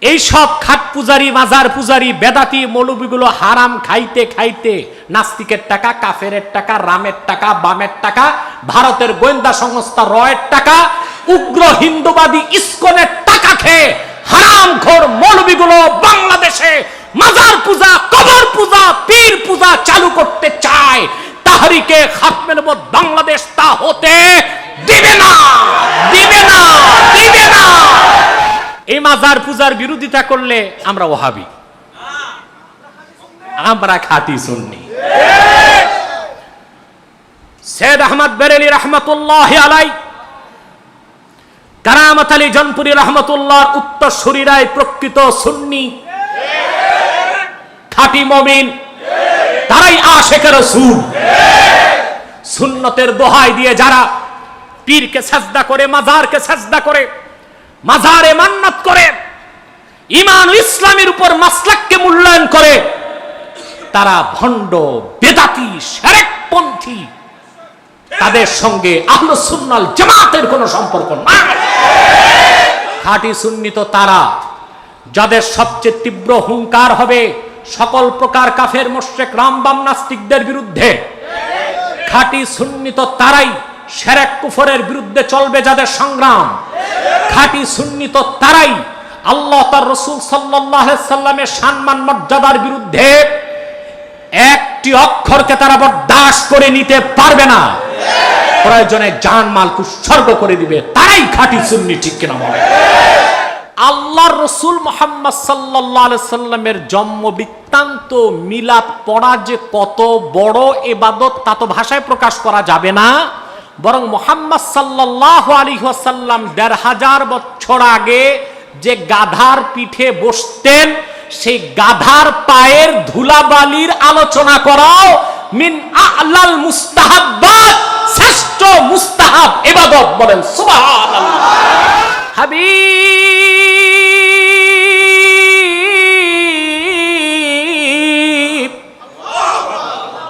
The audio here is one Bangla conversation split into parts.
এই সব খাট পূজারি, মাজার পূজারি, বেদাতি মৌলবীগুলো হারাম খাইতে খাইতে নাস্তিকের টাকা, কাফেরের টাকা, রামের টাকা, বামের টাকা, ভারতের গোয়েন্দা সংস্থা রয়ের টাকা, উগ্র হিন্দুবাদী ইসকনের টাকা খেয়ে হারামখোর মৌলবীগুলো বাংলাদেশে মাজার পূজা, কবর পূজা, পীর পূজা চালু করতে চায়। তাহরিকে খাতমে নবুয়ত বাংলাদেশ তা হতে দিবে না, দিবে না, দিবে না। এই মাজার পূজার বিরোধিতা করলে আমরা ওহাবি, আমরা খাঁটি সুন্নি। সৈয়দ আহমদ বেরেলী রহমতুল্লাহ আলাইহি, কারামত আলী জনপুরি রহমতুল্লাহর উত্তরসূরিরাই প্রকৃত সুন্নি, খাঁটি মুমিন, তারাই আশিকে রাসূল। সুন্নতের দোহাই দিয়ে যারা পীরকে সাজদা করে, মাজারকে সাজদা করে, মাজারে মান্নাত করে, ঈমান ও ইসলামের উপর মাসলাককে মূল্যায়ন করে, তারা ভণ্ড, বেদাতি, শিরকপন্থী। তাদের সঙ্গে আহলুস সুন্নাহ ওয়াল জামাতের কোনো সম্পর্ক নাই। খাঁটি সুন্নি তো তারা যাদের সবচেয়ে তীব্র হুঙ্কার হবে সকল প্রকার কাফের, মুশরিক, রামবাম নাস্তিকদের বিরুদ্ধে। খাঁটি সুন্নি তো তারাই শিরক কুফরের বিরুদ্ধে চলবে যাদের সংগ্রাম। খাঁটি সুন্নি তো তারাই আল্লাহ তার রাসূল সাল্লাল্লাহু আলাইহি সাল্লামের সম্মান মর্যাদার বিরুদ্ধে একটি অক্ষরকে তারা বরদাস্ত করে নিতে পারবে না, প্রয়োজনে জানমাল উৎসর্গ করে দিবে। তারাই খাঁটি সুন্নি, ঠিক কিনা বলে? আল্লাহর রাসূল মুহাম্মদ সাল্লাল্লাহু আলাইহি সাল্লামের জন্ম বৃত্তান্ত, মিলাদ পড়া যে কত বড় ইবাদত তা তো ভাষায় প্রকাশ করা যাবে না। বরং মুহাম্মদ সাল্লাল্লাহু আলাইহি ওয়াসাল্লাম ১৫০০ বছর আগে যে গাধার পিঠে বসতেন, সেই গাধার পায়ের ধুলাবালির আলোচনা করাও মিন আ'লাল মুস্তাহাব্বাত, শ্রেষ্ঠ মুস্তাহাব ইবাদত। বলেন সুবহানাল্লাহ। হাবিব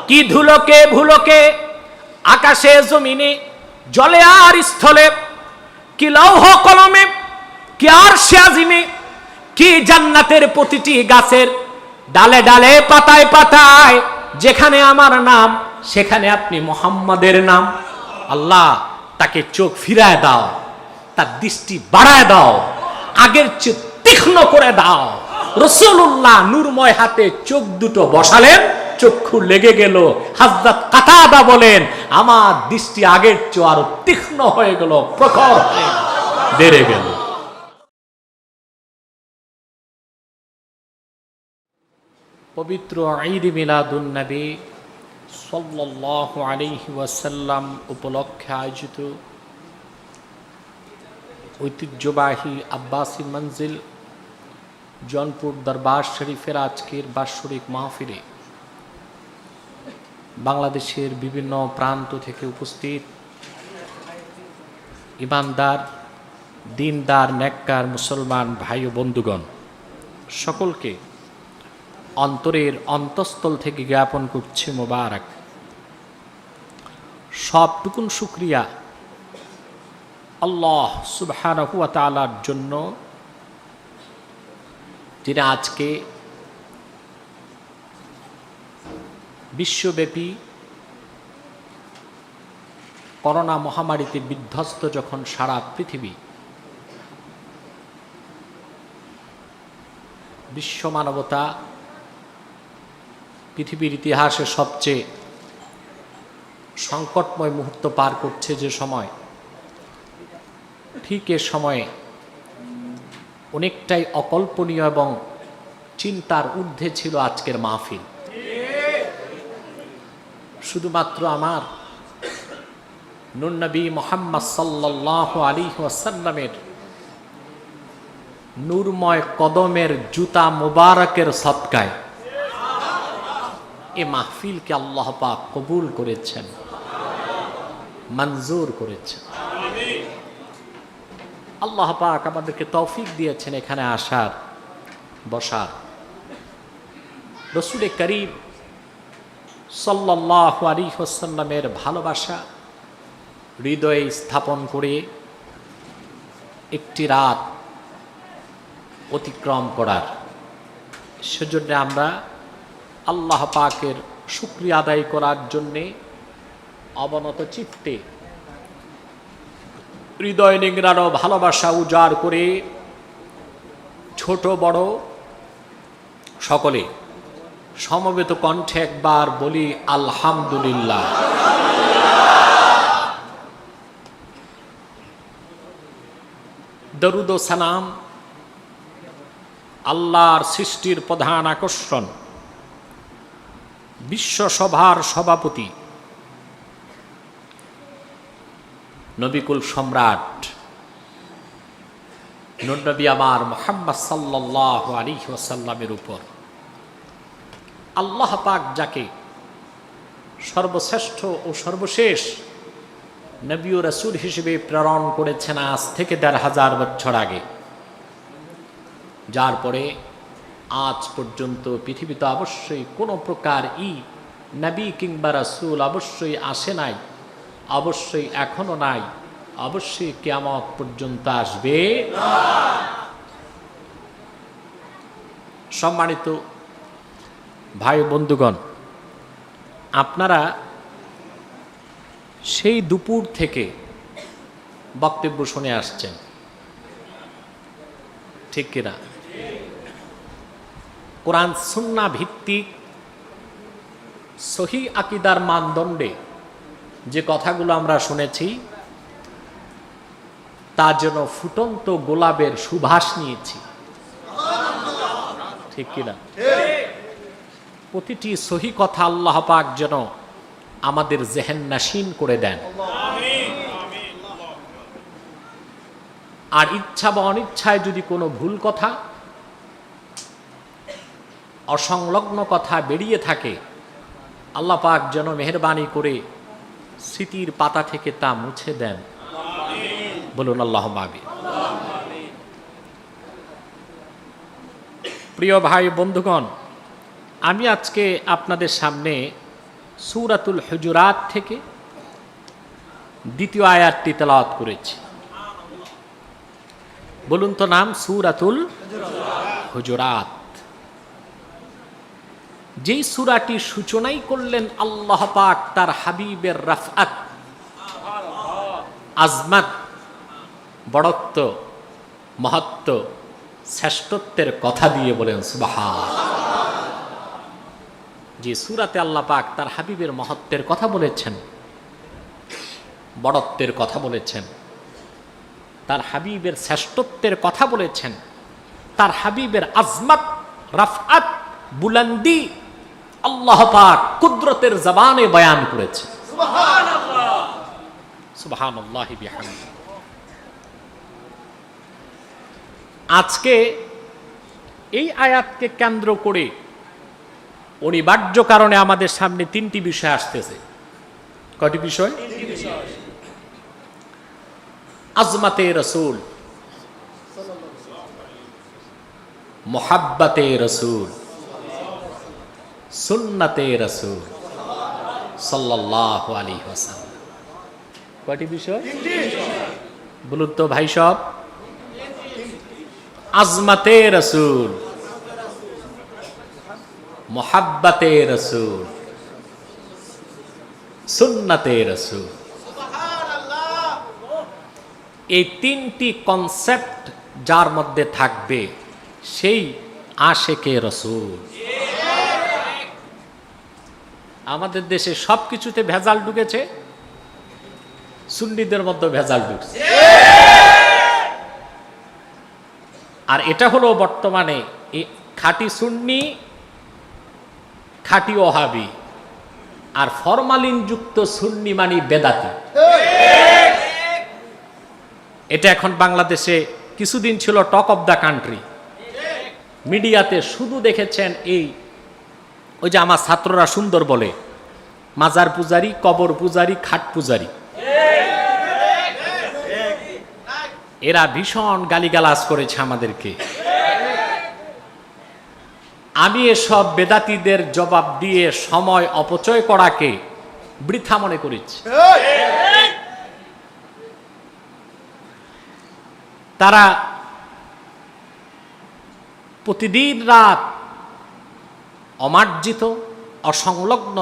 কি ধুলোকে ভুলোকে, আকাশে জমিনে, জলে আর স্থলে, কি লৌহ কলমে, কি আরশে আজিমে, কি জান্নাতের প্রতিটি গাছের ডালে ডালে, পাতায় পাতায়, যেখানে আমার নাম সেখানে আপনি মুহাম্মাদের নাম। আল্লাহ তাকে চোখ ফিরায় দাও, তার দৃষ্টি বাড়ায় দাও, আগের চেয়ে তীক্ষ্ণ করে দাও। রাসূলুল্লাহ নূরময় হাতে চোখ দুটো বসালেন, চক্ষু লেগে গেল। হযরত কাতাদা বলেন, আমার দৃষ্টি আগের চেয়ে আরো তীক্ষ্ণ হয়ে গেল, প্রখর হয়ে বেড়ে গেল। পবিত্র ঈদ মিলাদুন নবী সাল্লাল্লাহু আলাইহি ওয়াসাল্লাম উপলক্ষে আয়োজিত ঐতিহ্যবাহী আব্বাসী মঞ্জিল জৌনপুর দরবার শরীফের আজকের বাৎসরিক মাহফিলে বাংলাদেশের বিভিন্ন প্রান্ত থেকে উপস্থিত ইমানদার, দিনদার, নেককার মুসলমান ভাই ও বন্ধুগণ, সকলকে অন্তরের অন্তঃস্থল থেকে জ্ঞাপন করছি মোবারক। সবটুকুন শুকরিয়া আল্লাহ সুবহানাহু ওয়া তাআলার জন্য, যিনি আজকে বিশ্বব্যাপী করোনা মহামারীতে বিধ্বস্ত যখন সারা পৃথিবী, বিশ্ব মানবতা পৃথিবীর ইতিহাসে সবচেয়ে সংকটময় মুহূর্ত পার করছে যে সময়, ঠিক এ সময়ে অনেকটাই অকল্পনীয় এবং চিন্তার ঊর্ধ্বে ছিল আজকের মাহফিল। শুধুমাত্র আমার নূর নবী মুহাম্মদ সাল্লাল্লাহু আলাইহি ওয়াসাল্লামের নূরময় কদমের জুতা মুবারকের সদকায় এ মাহফিলকে আল্লাহ পাক কবুল করেছেন, মঞ্জুর করেছেন। আল্লাহ পাক আমাদেরকে তৌফিক দিয়েছেন এখানে আসার, বসার। রাসূল করিম সাল্লাল্লাহু আলাইহি ওয়াসাল্লামের ভালোবাসা হৃদয়ে স্থাপন করে একটি রাত অতিক্রম করার। সেজন্য আমরা আল্লাহ পাকের শুকরিয়া আদায় করার জন্যে অবনত চিত্তে হৃদয় নিংড়ানো ভালোবাসা উজাড় করে ছোট বড় সকলে সমবেত কণ্ঠে একবার বলি আলহামদুলিল্লাহ। দরুদ ও সালাম আল্লাহর সৃষ্টির প্রধান আকর্ষণ, বিশ্বসভার সভাপতি, নবিকুল সম্রাট নবী আমার মুহাম্মদ সাল্লাল্লাহু আলাইহি ওয়াসাল্লামের উপর আল্লাহ পাক যাকে সর্বশ্রেষ্ঠ ও সর্বশেষ নবী ও রাসূল হিসেবে প্রেরণ করেছেন আজ থেকে ১৫০০ বছর আগে, যার পরে আজ পর্যন্ত পৃথিবীতে অবশ্যই কোনো প্রকার নবী কিংবা রাসূল অবশ্যই আসে নাই, অবশ্যই এখনো নাই, অবশ্যই কিয়ামত পর্যন্ত আসবে না। সম্মানিত ভাই বন্ধুগণ, আপনারা সেই দুপুর থেকে বক্তব্য শুনে আসছেন, ঠিক কিনা? কোরআন সুন্নাহ ভিত্তিক সহিহ আকীদার মানদণ্ডে যে কথাগুলো আমরা শুনেছি তা যেন ফুটন্ত গোলাপের সুবাস নিয়েছি, ঠিক কিনা? প্রতিটি সহিহ কথা আল্লাহ পাক যেন আমাদের জেহেন নাশিন করে দেন। আর ইচ্ছা বা অনিচ্ছায় যদি কোনো ভুল কথা, অসংলগ্ন কথা বেরিয়ে থাকে, আল্লাহ পাক যেন মেহেরবানি করে স্মৃতির পাতা থেকে তা মুছে দেন। বলুন আল্লাহুম্মা আমিন। প্রিয় ভাই বন্ধুগণ, আমি আজকে আপনাদের সামনে সূরাতুল হুজুরাত থেকে দ্বিতীয় আয়াতটি তেলাওয়াত করেছি। বলুন তো নাম, সূরাতুল হুজুরাত। যেই সূরাটি সূচনাই করলেন আল্লাহ পাক তার হাবিবের রাফআত, আজমাত, বড়ত্ব, মহত্ব, শ্রেষ্ঠত্বের কথা দিয়ে বলেন সুবহানাল্লাহ। যে সূরাতে আল্লাহ পাক তার হাবিবের মহত্বের কথা বলেছেন, বড়ত্বের কথা বলেছেন, তার হাবিবের শ্রেষ্ঠত্বের কথা বলেছেন, তার হাবিবের আজমত, রাফআত, বুলন্দি আল্লাহ পাক কুদরতের জবানে বয়ান করেছে। সুবহানাল্লাহ, সুবহানাল্লাহি বিহামদিহি। আজকে এই আয়াতকে কেন্দ্র করে অনিবার্য কারণে আমাদের সামনে তিনটি বিষয় আসতেছে। কয়টি বিষয়? আজমাতে রসুল, মোহাব্বতে রসুল, সুন্নতে রসুল সাল্লাল্লাহু আলাইহি ওয়াসাল্লাম। কয়টি বিষয়? বলুন তো ভাই সব। আজমাতে রসুল, মোহাব্বতে রসুল, সুন্নতে রসুল। এই তিনটি কনসেপ্ট যার মধ্যে থাকবে সেই আশেকে রসুল। আমাদের দেশে সবকিছুতে ভেজাল ঢুকেছে, সুন্নিদের মধ্যে ভেজাল ঢুকছে। আর এটা হলো বর্তমানে খাঁটি সুন্নি, খাঁটি ওহাবি, আর ফরমালিন যুক্ত সুন্নি মানি বেদাতি। এটা এখন বাংলাদেশে কিছুদিন ছিল টক অফ দ্য কান্ট্রি। মিডিয়াতে শুধু দেখেছেন ওই যে আমার ছাত্ররা সুন্দর বলে, মাজার পূজারি, কবর পূজারি, খাট পূজারি। এরা ভীষণ গালিগালাজ করেছে আমাদেরকে। আমি এসব বেদাতীদের জবাব দিয়ে সময় অপচয় করাকে বৃথা মনে করেছি। তারা প্রতিদিন রাত অমার্জিত, অসংলগ্ন,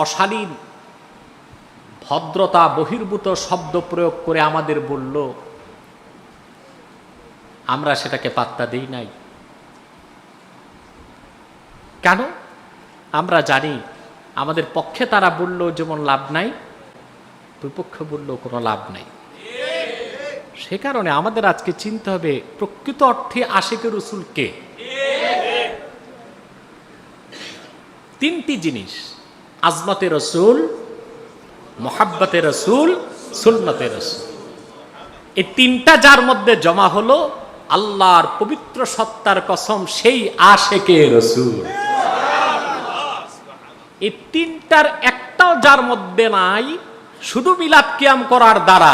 অশালীন, ভদ্রতা বহির্ভূত শব্দ প্রয়োগ করে আমাদের বলল, আমরা সেটাকে পাত্তা দেই নাই। কেন? আমরা জানি আমাদের পক্ষে তারা বলল যেমন লাভ নাই, বিপক্ষে বললেও কোনো লাভ নাই। সে কারণে আমাদের আজকে চিনতে হবে প্রকৃত অর্থে আশিকে রসুল কে। তিনটি জিনিস: আজমতে রসুল, মোহাব্বতে রসুল, সুন্নতে রসুল। এই তিনটা যার মধ্যে জমা হলো, আল্লাহর পবিত্র সত্তার কসম, সেই আশিকে রসুল। এই তিনটার একটাও যার মধ্যে নাই, শুধু মিলাদ কিয়াম করার দ্বারা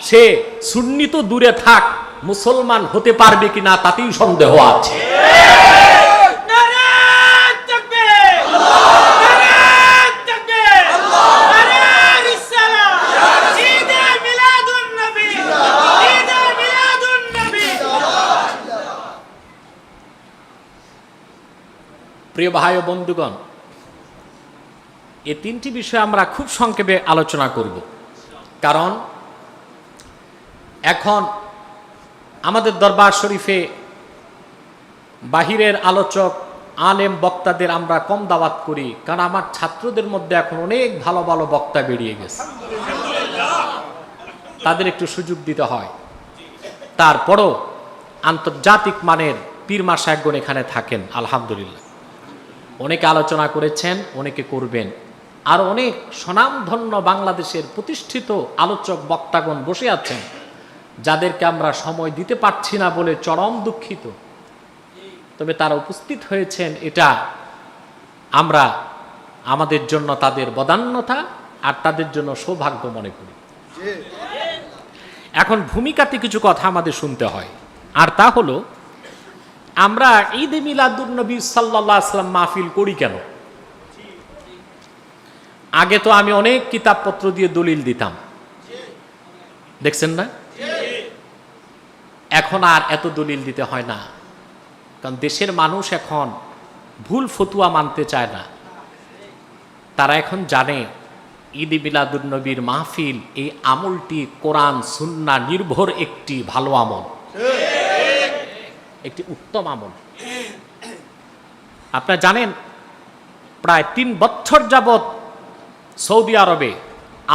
সে সুন্নি তো দূরে থাক, মুসলমান হতে পারবে কিনা তাতেই সন্দেহ আছে। প্রিয় ভাই ও বন্ধুগণ, এই তিনটি বিষয় আমরা খুব সংক্ষেপে আলোচনা করব, কারণ এখন আমাদের দরবার শরীফে বাহিরের আলোচক আলেম বক্তাদের আমরা কম দাওয়াত করি, কারণ আমার ছাত্রদের মধ্যে এখন অনেক ভালো ভালো বক্তা বেরিয়ে গেছে, তাদের একটু সুযোগ দিতে হয়। তারপরও আন্তর্জাতিক মানের পীর মাশায়েখগণ এখানে থাকেন, আলহামদুলিল্লাহ। অনেকে আলোচনা করেছেন, অনেকে করবেন, আর অনেক স্বনামধন্য বাংলাদেশের প্রতিষ্ঠিত আলোচক বক্তাগণ বসে আছেন, যাদেরকে আমরা সময় দিতে পারছি না বলে চরম দুঃখিত। তবে তারা উপস্থিত হয়েছেন, এটা আমরা আমাদের জন্য তাদের বদান্যতা আর তাদের জন্য সৌভাগ্য মনে করি। এখন ভূমিকাতে কিছু কথা আমাদের শুনতে হয়, আর তা হলো, আমরা ঈদে মিলাদুন নবী সাল্লাল্লাহু আলাইহি ওয়াসাল্লাম মাহফিল করি কেন? আগে তো আমি অনেক কিতাবপত্র দিয়ে দলিল দিতাম, দেখছেন না? এখন আর এত দলিল দিতে হয় না, কারণ দেশের মানুষ এখন ভুল ফতুয়া মানতে চায় না। তারা এখন জানে ঈদে মিলাদুন নবীর মাহফিল, এই আমলটি কোরআন সুন্নাহ নির্ভর একটি ভালো আমল, একটি উত্তম আমল। আপনারা জানেন প্রায় 3 বছর যাবৎ সৌদি আরবে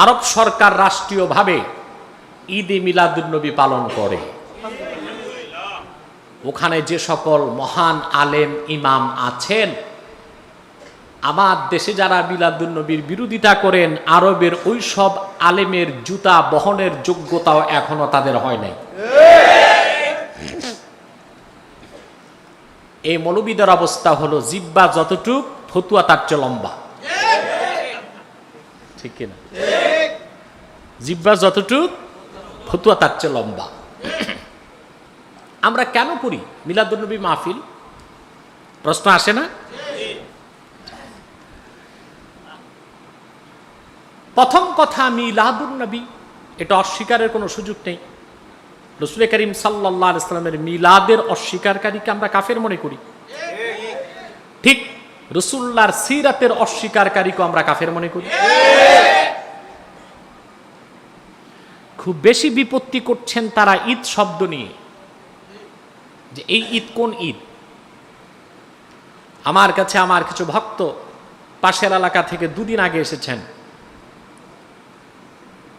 আরব সরকার রাষ্ট্রীয়ভাবে ঈদে মিলাদুন নবী পালন করে। ওখানে যে সকল মহান আলেম ইমাম আছেন, আমার দেশে যারা মিলাদুন নবীর বিরোধিতা করেন, আরবের ওই সব আলেমের জুতা বহনের যোগ্যতাও এখনো তাদের হয় নাই। এই মৌলবীদের অবস্থা হলো, জিব্বা যতটুক ফতুয়া তার চেয়ে লম্বা, ঠিক কিনা? জিব্বা যতটুক ফতুয়া তার চেয়ে লম্বা। আমরা কেন করি মিলাদুন নবী মাহফিল? প্রশ্ন আসে না? প্রথম কথা, মিলাদুন নবী এটা অস্বীকারের কোনো সুযোগ নেই। রাসূল করিম সাল্লাল্লাহু আলাইহি ওয়াসাল্লামের মিলাদের অস্বীকারীকে আমরা কাফের মনে করি, ঠিক রাসূলুল্লাহর সিরাতের অস্বীকারীকে আমরা কাফের মনে করি। খুব বেশি বিপত্তি করছেন তারা ঈদ শব্দ নিয়ে, যে এই ঈদ কোন ঈদ। আমার কাছে আমার কিছু ভক্ত পাশের এলাকা থেকে 2 দিন আগে এসেছেন।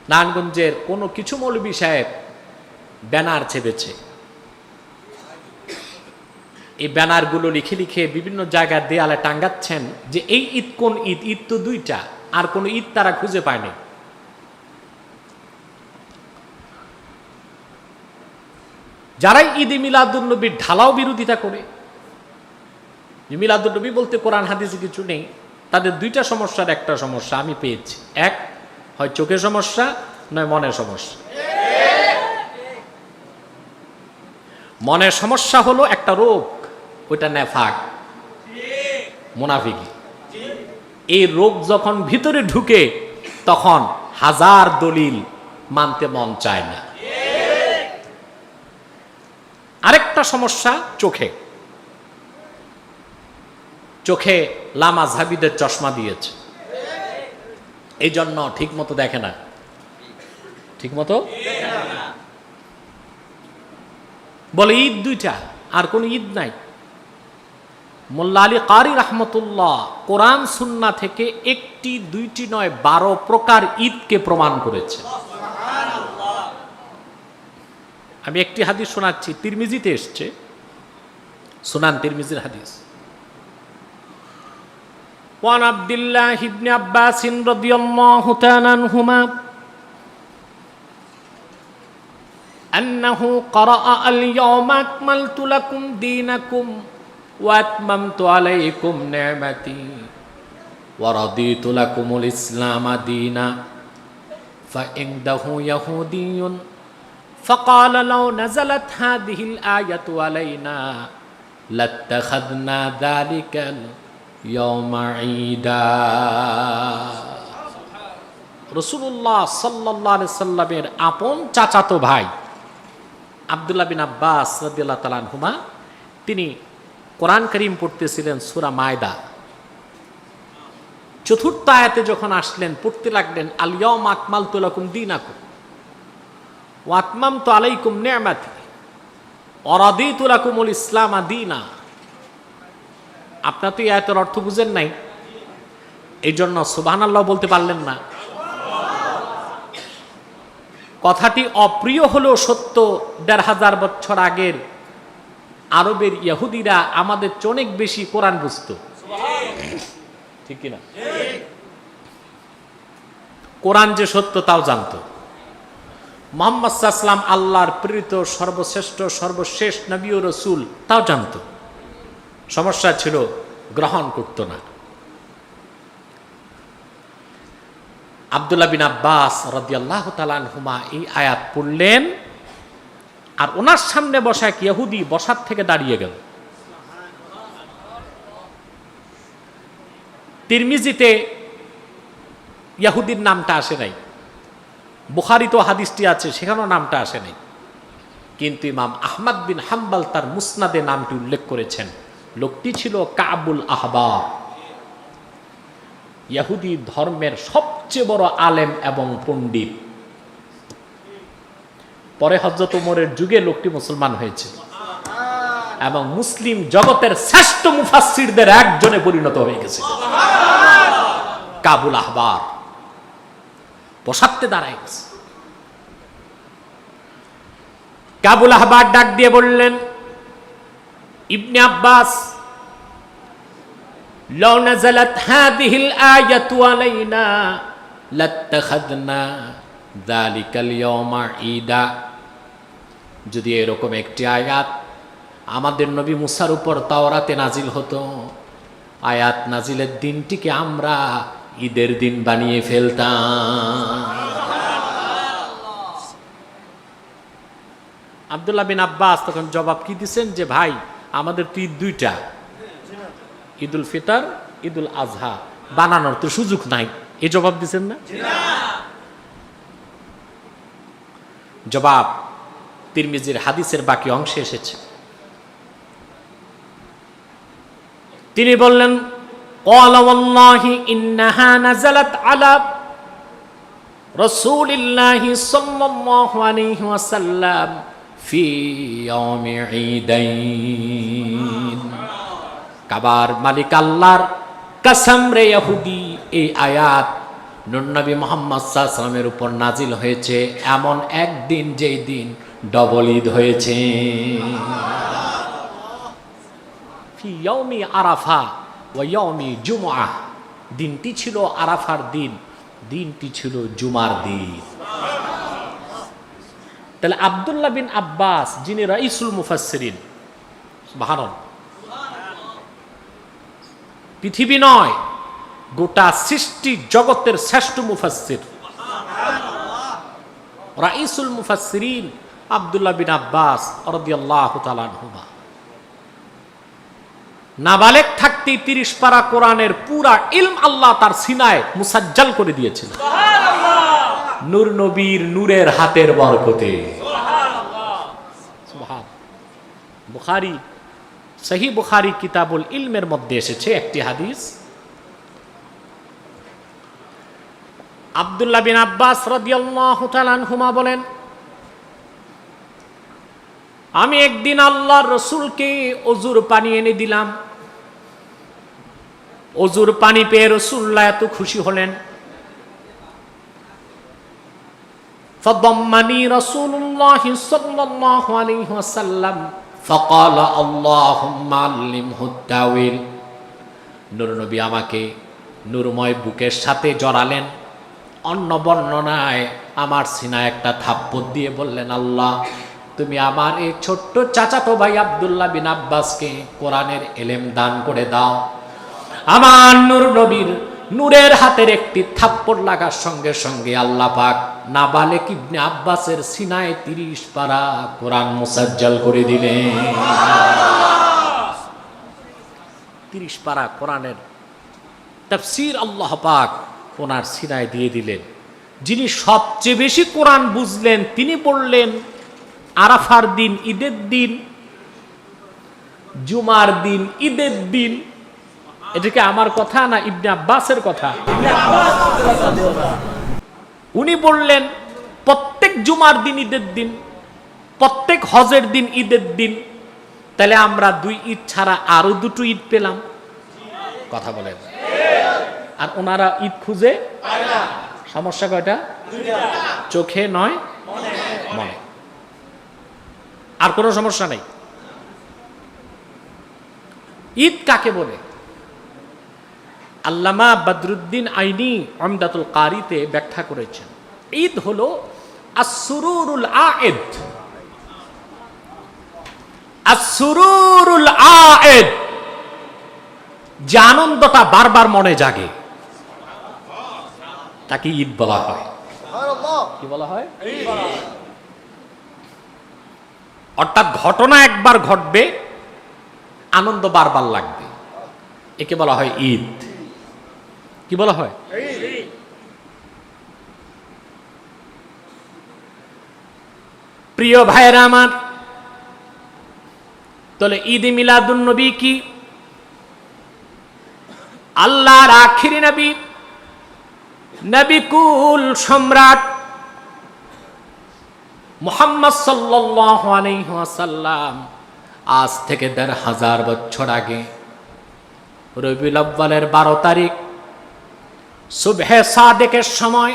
নারায়ণগঞ্জের কোনো কিছু মৌলবী সাহেব ব্যানার ছেপেছে, এই ব্যানারগুলো লিখে লিখে বিভিন্ন জায়গায় দেয়ালে টাঙ্গাচ্ছেন যে এই ঈদ কোন ঈদ। ঈদ তো 2টা, আর কোন ঈদ তারা খুঁজে পায়নি। যারাই ঈদে মিলাদুন নবীর ঢালাও বিরোধিতা করে, মিলাদুন নবী বলতে কোরআন হাদিসে কিছু নেই, তাদের 2টা সমস্যার একটা সমস্যা আমি পেয়েছি। এক, হয় চোখের সমস্যা, নয় মনের সমস্যা। মনের সমস্যা হলো একটা রোগ, ওইটা নেফাক, মুনাফিকি। এই রোগ যখন ভিতরে ঢুকে, তখন হাজার দলিল মানতে মন চায় না। আরেকটা সমস্যা চোখে, চোখে লামাযহাবীদের চশমা দিয়েছে, এই জন্য ঠিক মতো দেখে না, ঠিক মতো বলে ঈদ দুইটা, আর কোন ঈদ নাই। মোল্লা আলী কারি রহমতুল্লাহ কোরআন সুন্না থেকে একটি দুইটি নয় 12 প্রকার ঈদকে প্রমাণ করেছে। আমি একটি হাদিস শোনাচ্ছি, তিরমিজিতে এসছে, সুনান তিরমিজির হাদিস। ওয়ান আব্দুল্লাহ ইবনে আব্বাস রাদিয়াল্লাহু তাআলা আনহুমা আন্নাহু ক্বারাআ আল-ইয়াওমা আকমালতু লাকুম দীনাকুম ওয়া আতমামতু আলাইকুম নি'মাতি ওয়া রাদিতু লাকুমুল ইসলামা দীনা ফাইনদাহু ইয়াহুদিয়্যুন فقال لو نزلت هذه الآية علينا لاتخذنا ذلك اليوم عيدا। রাসূলুল্লাহ সাল্লাল্লাহু আলাইহি সাল্লামের আপন চাচাতো ভাই আব্দুল্লাহ বিন আব্বাস রাদিয়াল্লাহু তাআলা আনহুমা, তিনি কোরআন কারীম পড়তেছিলেন সূরা মায়দা, চতুর্থ আয়াতে যখন আসলেন পড়তে লাগলেন আল ইয়াওমা আকমালতু লাকুম দীনাকুম ওয়া আতমামতু আলাইকুম নি'মাতি ওয়া রাদিতু লাকুমুল ইসলামা দীনা। আপনারা তো এই আয়াতের অর্থ বুঝেন নাই, এই জন্য সুবহানাল্লাহ বলতে পারলেন না। কথাটি অপ্রিয় হলেও সত্য, ১৫০০ বছর আগের আরবের ইহুদিরা আমাদের চেয়ে অনেক বেশি কোরআন বুঝত, ঠিক কিনা? কোরআন যে সত্য তাও জানতো। মুহাম্মদ সাল্লাল্লাহু আলাইহি ওয়াসাল্লাম আল্লাহর প্রেরিত সর্বশ্রেষ্ঠ সর্বশেষ নবী ও রাসূল তাও জানতো। সমস্যা ছিল গ্রহণ করত না। আব্দুল্লাহ বিন আব্বাস রাদিয়াল্লাহু তাআলা আনহুমা এই আয়াত পড়লেন, আর ওনার সামনে বসা এক ইহুদি বসার থেকে দাঁড়িয়ে গেল। তিরমিজিতে ইহুদির নামটা আসে নাই, বুখারীতে হাদিসটি আছে সেখানেও নামটা আসে নাই, কিন্তু ইমাম আহমদ বিন হাম্বল তার মুসনাদে নামটি উল্লেখ করেছেন। লোকটি ছিল কাবুল আহবার, ইহুদি ধর্মের সবচেয়ে বড় আলেম এবং পণ্ডিত। পরে হযরত ওমরের যুগে লোকটি মুসলমান হয়েছে এবং মুসলিম জগতের শ্রেষ্ঠ মুফাসসিরদের একজনে পরিণত হয়ে গেছে। কাবুল আহবার বসাতে দাঁড়ায় গেছে। কাবুল আহবার ডাক দিয়ে বললেন, ইবনে আব্বাস, লাউ নাযালাত হাযিহিল আয়াতু আলাইনা লাত্তাখাযনা যালিকাল ইয়াওমা ঈদা। যদি এরকম একটি আয়াত আমাদের নবী মুসার উপর তাওরাতে নাজিল হতো, আয়াত নাজিলের দিনটিকে আমরা ঈদের দিন বানিয়ে ফেলতাম। আব্দুল্লাহ বিন আব্বাস তখন জবাব কি দিচ্ছেন যে ভাই আমাদের তো ঈদ দুইটা, ঈদুল ফিতর, ঈদুল আজহা, বানানোর তো সুযোগ নাই, এই জবাব দিচ্ছেন না? জবাব তিরমিজির হাদিসের বাকি অংশে এসেছে। তিনি বললেন, ক্বালা ওয়াল্লাহি ইন্নাহা নাযালাত আলা রাসূলিল্লাহি সাল্লাল্লাহু আলাইহি ওয়াসাল্লাম ফি ইয়াউমি ঈদাইন। কাবার মালিক আল্লাহর কসম রে ইহুদি, এই আয়াত নূর নবী মুহাম্মদ সাল্লাল্লাহু আলাইহি ওয়াসাল্লামের উপর নাজিল হয়েছে এমন একদিন যেই দিন ডবল ঈদ হয়েছে। ফি ইয়াউমি আরাফা ওয়া ইয়াউমি জুমআহ, দিনটি ছিল আরাফার দিন, দিনটি ছিল জুমার দিন। তাহলে আব্দুল্লাহ বিন আব্বাস যিনি রাইসুল মুফাসসিরিন, সুবহানাল্লাহ, পৃথিবী নয় গোটা সৃষ্টি জগতের শ্রেষ্ঠ মুফাসসির, রাইসুল মুফাসসিরিন আব্দুল্লাহ বিন আব্বাস রাদিয়াল্লাহু তাআলা আনহুমা, নাবালেগ থাকতেই 30 পারা কোরআনের পুরা ইলম আল্লাহ তার সিনায় মুসাজ্জাল করে দিয়েছিল নূর নবীর নূরের হাতের বরকতে। সুবহানাল্লাহ। বুখারী সহিহ বুখারী কিতাবুল ইলমের মধ্যে এসেছে একটি হাদিস, আব্দুল্লাহ বিন আব্বাস রাদিয়াল্লাহু তাআলা আনহুমা বলেন, আমি একদিন আল্লাহর রাসূলকে ওযুর পানি এনে দিলাম। ওযুর পানি পেয়ে রাসূলুল্লাহ এত খুশি হলেন, ফাদাম্মানি রাসূলুল্লাহ সাল্লাল্লাহু আলাইহি ওয়াসাল্লাম ফাকালা আল্লাহুম্মা আল্লিমহু তাওয়িল। নূর নবী আমাকে নূরময় বুকের সাথে জড়ালেন। অন্য বর্ণনায় আমার সিনায় একটা থাপ্পড় দিয়ে বললেন, আল্লাহ তুমি আমার এই ছোট্ট চাচাতো ভাই আব্দুল্লাহ বিন আব্বাসকে কোরআনের ইলম দান করে দাও। আমার নূর নবীর নূরের হাতের একটি থাপ্পড় লাগার সঙ্গে সঙ্গে আল্লাহ পাক নাবালেক ইবনে আব্বাসের সিনায় 30 পারা কোরআন মুসাজ্জাল করে দিলেন। 30 পারা কোরআনের তাফসীর আল্লাহ পাক ওনার সিনায় দিয়ে দিলেন। যিনি সবচেয়ে বেশি কোরআন বুঝলেন তিনি বললেন, আরাফার দিন, ঈদের দিন, জুমার দিন, ঈদের দিন। এটা কি আমার কথা না ইবনে আব্বাসের কথা? উনি বললেন প্রত্যেক জুমার দিন ঈদের দিন, প্রত্যেক হজের দিন ঈদের দিন। তাহলে আমরা 2 ঈদ ছাড়া আরো 2টো ঈদ পেলাম। কথা বলেন। আর ওনারা ঈদ খুঁজে পায় না। সমস্যা কয়টা? চোখে নয়, মনে। আর কোনো সমস্যা নেই। ঈদ কাকে বলে? আল্লামা বদরুদ্দিন আইনি উমদাতুল কারিতে ব্যাখ্যা করেছেন, ঈদ হলো আসসুরুরুল আয়েদ। আসসুরুরুল আয়েদ, যে আনন্দটা বারবার মনে জাগে তাকে ঈদ বলা হয়। কি বলা হয়? অর্থাৎ ঘটনা একবার ঘটবে, আনন্দ বারবার লাগবে, একে বলা হয় ঈদ। কি বলা হয়? প্রিয় ভাইরা আমার, তাহলে ঈদ মিলাদুন নবী কি? আল্লাহর আখিরি নবী, নবী কুল সম্রাট মুহাম্মদ সাল্লাল্লাহু আলাইহি ওয়াসাল্লাম আজ থেকে ১৫০০ বছর আগে রবিউল আউয়ালের 12 তারিখ সুবহে সাদেকের সময়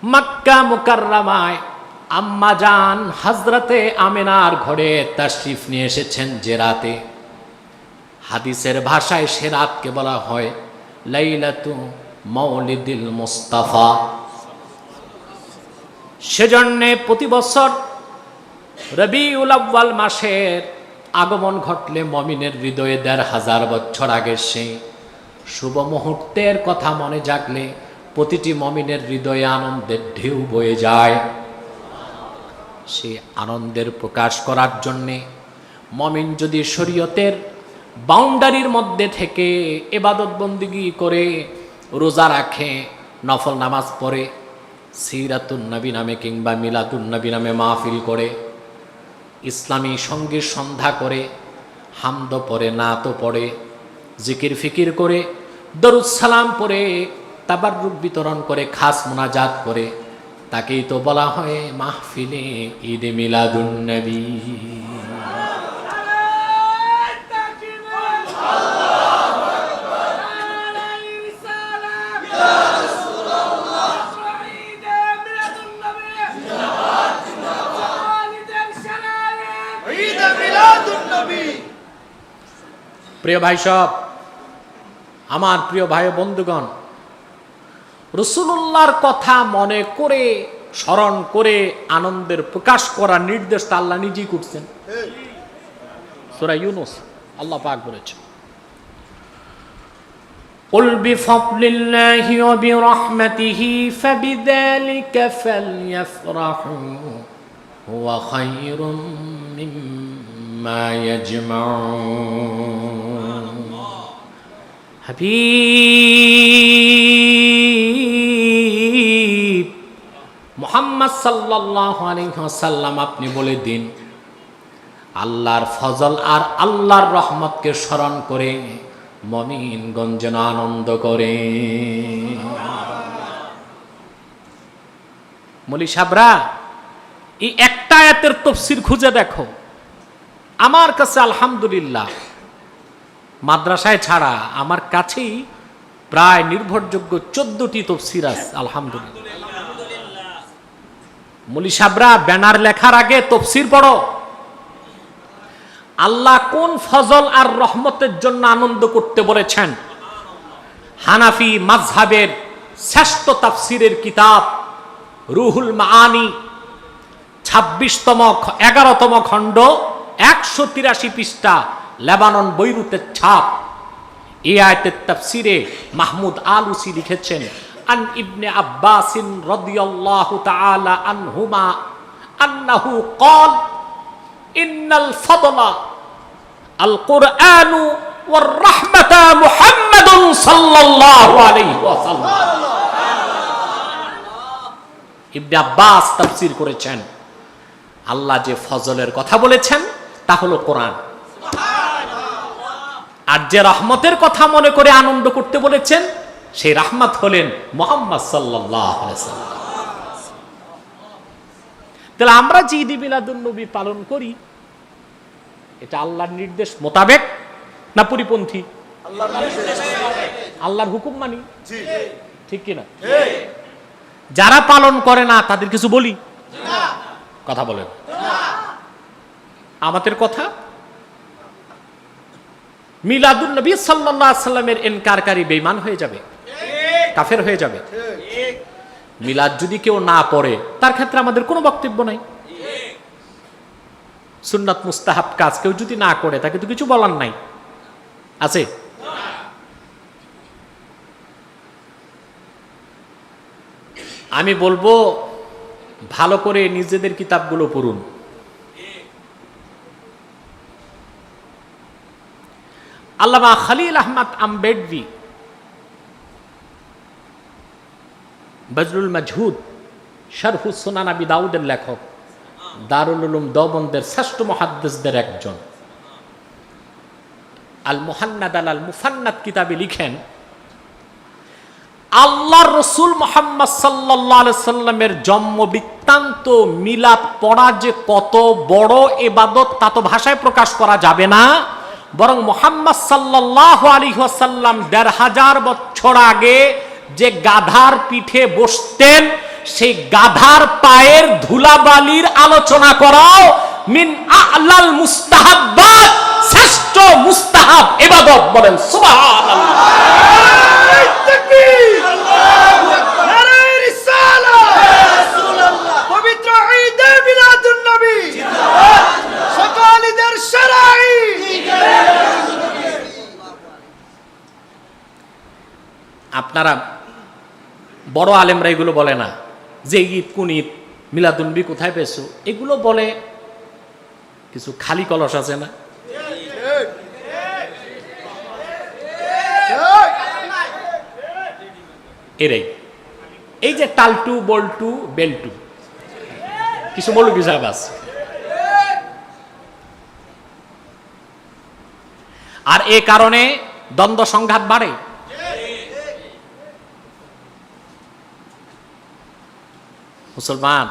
মক্কা মুকাররমায় আম্মা জান হযরতে আমিনার ঘরে তাশরিফ নিয়ে এসেছেন। যে রাতে, হাদিসের ভাষায় সে রাতকে বলা হয় লাইলাতু মাউলিদিল মুস্তাফা। সেজন্যে প্রতি বছর রবিউল আউয়াল মাসের আগমন ঘটলে মমিনের হৃদয়ে ১৫০০ বছর আগের সেই শুভ মুহূর্তের কথা মনে জাগলে প্রতিটি মমিনের হৃদয়ে আনন্দের ঢেউ বয়ে যায়। সেই আনন্দের প্রকাশ করার জন্যে মমিন যদি শরীয়তের বাউন্ডারির মধ্যে থেকে ইবাদত বন্দেগী করে, রোজা রাখে, নফল নামাজ পড়ে, সিরাতুন নবী নামে কিংবা মিলাদুন নবী নামে মাহফিল করে, ইসলামী সঙ্গীত সন্ধ্যা করে, হামদ পড়ে, নাত পড়ে, জিকির ফিকির করে, দরুদ সালাম পড়ে, তাবাররুক বিতরণ করে, খাস মুনাজাত করে, তাকেই তো বলা হয় মাহফিলে ঈদে মিলাদুন নবী। প্রিয় ভাই সব, আমার প্রিয় ভাই বন্ধুগণ, রাসূলুল্লাহর কথা মনে করে, স্মরণ করে আনন্দের প্রকাশ করার নির্দেশ তা আল্লাহ নিজেই করছেন। সূরা ইউনূস আল্লাহ পাক বলেছেন, কুল বিফাদলিল্লাহি ওয়া বিরহমাতিহি ফাবিযালিকা ফালইফরাহু হুয়া খায়রুম মিম্মা ইয়াজমাউন। হাবিব মুহাম্মদ সাল্লাল্লাহু আলাইহি ওয়াসাল্লাম, আপনি বলে দিন আল্লাহর ফজল আর আল্লাহর রহমতকে স্মরণ করে মুমিনগণ যেন আনন্দ করে। মৌলী সাহেবরা, এই একটা আয়াতের তাফসীর খুঁজে দেখো। আমার কাছে আলহামদুলিল্লাহ মাদ্রাসায় ছাড়া আমার কাছেই প্রায় নির্ভরযোগ্য 14টি তাফসীর আছে আলহামদুলিল্লাহ। মৌলী সাহেবরা, ব্যানার লেখার আগে তাফসীর পড়ো। আল্লাহ কোন ফজল আর রহমতের জন্য আনন্দ করতে বলেছেন? হানাফি মাযহাবের শ্রেষ্ঠ তাফসীরের কিতাব রুহুল মাআনি 11তম খণ্ড 183 পৃষ্ঠা, লেবানন বৈরুতের ছাপ। এই আয়াতের তাফসীরে মাহমুদ আলুসি লিখেছেন, আন ইবনে আব্বাস রাদিয়াল্লাহু তাআলা আনহুমা আন্নাহু ক্বাল ইন্নাল ফাদলা আল কুরআনু ওয়ার রাহমাতা মুহাম্মাদুন সাল্লাল্লাহু আলাইহি ওয়াসাল্লাম। ইবনে আব্বাস তাফসীর করেছেন, আল্লাহ যে ফজলের কথা বলেছেন তা হলো কোরআন, আর যে রহমতের কথা মনে করে আনন্দ করতে বলেছেন সেই রাহমাত হলেন মুহাম্মদ সাল্লাল্লাহু আলাইহি ওয়াসাল্লাম। তাহলে আমরা যে ঈদ মিলাদুন নবী পালন করি, এটা আল্লাহর নির্দেশ মোতাবেক না পরিপন্থী? আল্লাহর হুকুম মানি, ঠিক কিনা? যারা পালন করে না তাদের কিছু বলি? কথা বলেন আমাদের কথা। মিলাদুন নবী সাল্লাল্লাহু আলাইহি ওয়াসাল্লামের ইনকারকারী বেঈমান হয়ে যাবে, কাফের হয়ে যাবে। মিলাদ যদি কেউ না পড়ে তার ক্ষেত্রে আমাদের কোনো বক্তব্য নাই। সুন্নাত মুস্তাহাব কাজ কেউ যদি না করে তাকে তো কিছু বলার নাই, আছে? আমি বলবো ভালো করে নিজেদের কিতাবগুলো পড়ুন। আল্লামা খলিল আহমদ আম্বেদকরি বজলুল মাজহুদ শরহুস সুনান আবি দাউদের লেখক, দারুল উলুম দেওবন্দের শ্রেষ্ঠ মুহাদ্দিসদের একজন, আল মুহান্নাদ আল মুফান্নাদ কিতাবে লিখেন, আল্লাহর রাসূল মুহাম্মদ সাল্লাল্লাহু আলাইহি সাল্লামের জন্ম বৃত্তান্ত মিলাদ পড়া যে কত বড় ইবাদত তা তো ভাষায় প্রকাশ করা যাবে না। বরং মুহাম্মদ সাল্লাল্লাহু আলাইহি ওয়াসাল্লাম ১৫০০ বছর আগে যে গাধার পিঠে বসতেন সেই গাধার পায়ের ধুলাবালির আলোচনা করাও মিন আ'লাল মুস্তাহাব্বাত, শ্রেষ্ঠ মুস্তাহাব ইবাদত। বলেন সুবহানাল্লাহ। আপনারা বড় আলেমরা এগুলো বলে না যে ঈদ কোন ঈদ, মিলাদুন নবী কোথায় পেয়েছো, এগুলো বলে কিছু খালি কলস আছে না, এরাই এই যে টালটু বল্টু বেলটু কিছু মৌলবি সাহেব আছে। আর এ কারণে দ্বন্দ্ব সংঘাত বাড়ে। মুসলমান,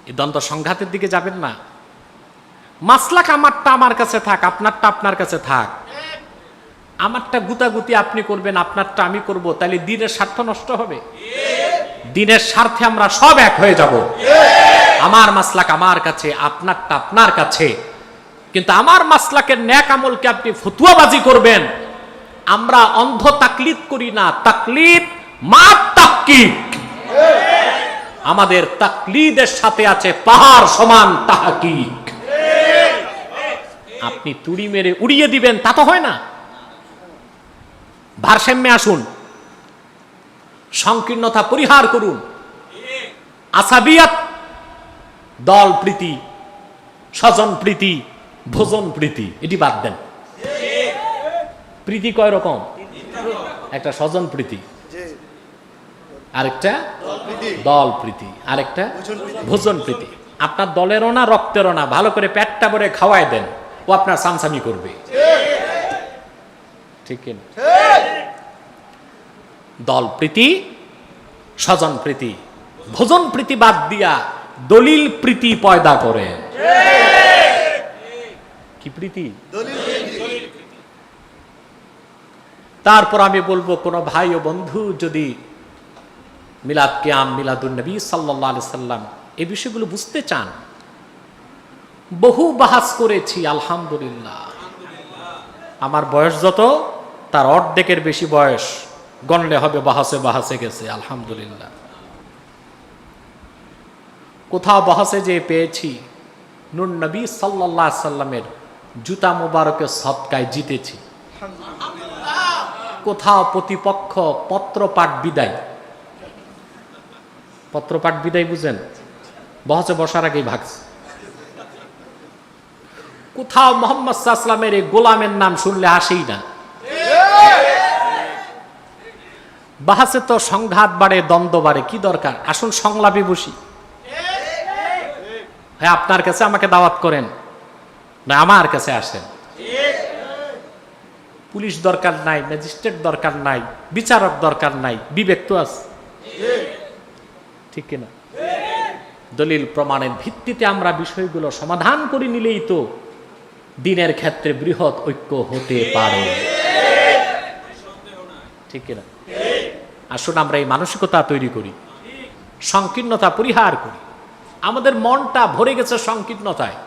এই দ্বন্দ্ব সংঘাতের দিকে যাবেন না। মাসলাক আমারটা আমার কাছে থাক, আপনারটা আপনার কাছে থাক। আমারটা গুতাগুতি আপনি করবেন, আপনারটা আমি করব, তাহলে দ্বীনের স্বার্থ নষ্ট হবে। দ্বীনের স্বার্থে আমরা সব এক হয়ে যাব। আমার মাসলাক আমার কাছে, আপনারটা আপনার কাছে। কিন্তু আমার মাসলাকের ন্যাক আমলকে আপনি ফতুয়াবাজি করবেন। আমরা অন্ধ তাকলিদ করি না, তাকলিদ মা তাহকিক। আমাদের তাকলিদের সাথে আছে পাহাড় সমান তাহকিক। আপনি তুড়ি মেরে উড়িয়ে দিবেন তা তো হয় না। ভারসাম্যে আসুন, সংকীর্ণতা পরিহার করুন। আসাবিয়াত, দল প্রীতি, স্বজন প্রীতি, ভোজন প্রীতি, এটি বাদ দেন। প্রীতি কয় রকম? একটা স্বজন প্রীতি, আরেকটা দল প্রীতি, আরেকটা ভোজন প্রীতি। আপনার দলেরও না, রক্তেরও না, ভালো করে পেটটা ভরে খাওয়াই দেন, ও আপনার সামসামি করবে। ঠিক কিনা? দল প্রীতি, স্বজন প্রীতি, ভোজন প্রীতি বাদ দিয়া দলিল প্রীতি পয়দা করে। কি প্রীতি? তারপর আমি বলবো, কোন ভাই ও বন্ধু যদি মিলাদ কিয়াম, মিলাদুন নবী সাল্লাল্লাহু আলাইহি সাল্লাম এই বিষয়গুলো বুঝতে চান, বহু বাহাস করেছি আলহামদুলিল্লাহ। আমার বয়স যত, তার অর্ধেকের বেশি বয়স গণলে হবে বাহাসে বাহাসে গেছে আলহামদুলিল্লাহ। কোথাও বাহাসে যে পেয়েছি নূর নবী সাল্লাল্লাহু আলাইহি সাল্লামের জুতা মুবারকের সদকায় জিতেছি। কোথাও প্রতিপক্ষ পত্রপাঠ বিদায়, পত্রপাঠ বিদায় বুঝেন, বহসে বসার আগেই ভাগছে। কোথাও মোহাম্মদ সাল্লাল্লাহু আলাইহি ওয়াসাল্লামের এই গোলামের নাম শুনলে আসেই না। বাহাসে তো সংঘাত বাড়ে, দ্বন্দ্ব বাড়ে, কি দরকার? আসুন সংলাপে বসি। হ্যাঁ, আপনার কাছে আমাকে দাওয়াত করেন, না আমার কাছে আসেন। পুলিশ দরকার নাই, ম্যাজিস্ট্রেট দরকার নাই, বিচারক দরকার নাই, বিবেক তো আছে। ঠিক কিনা? দলিল প্রমাণের ভিত্তিতে আমরা বিষয়গুলো সমাধান করে নিলেই তো দিনের ক্ষেত্রে বৃহৎ ঐক্য হতে পারে। ঠিক কিনা? আসুন আমরা এই মানসিকতা তৈরি করি, সংকীর্ণতা পরিহার করি। আমাদের মনটা ভরে গেছে সংকীর্ণতায়।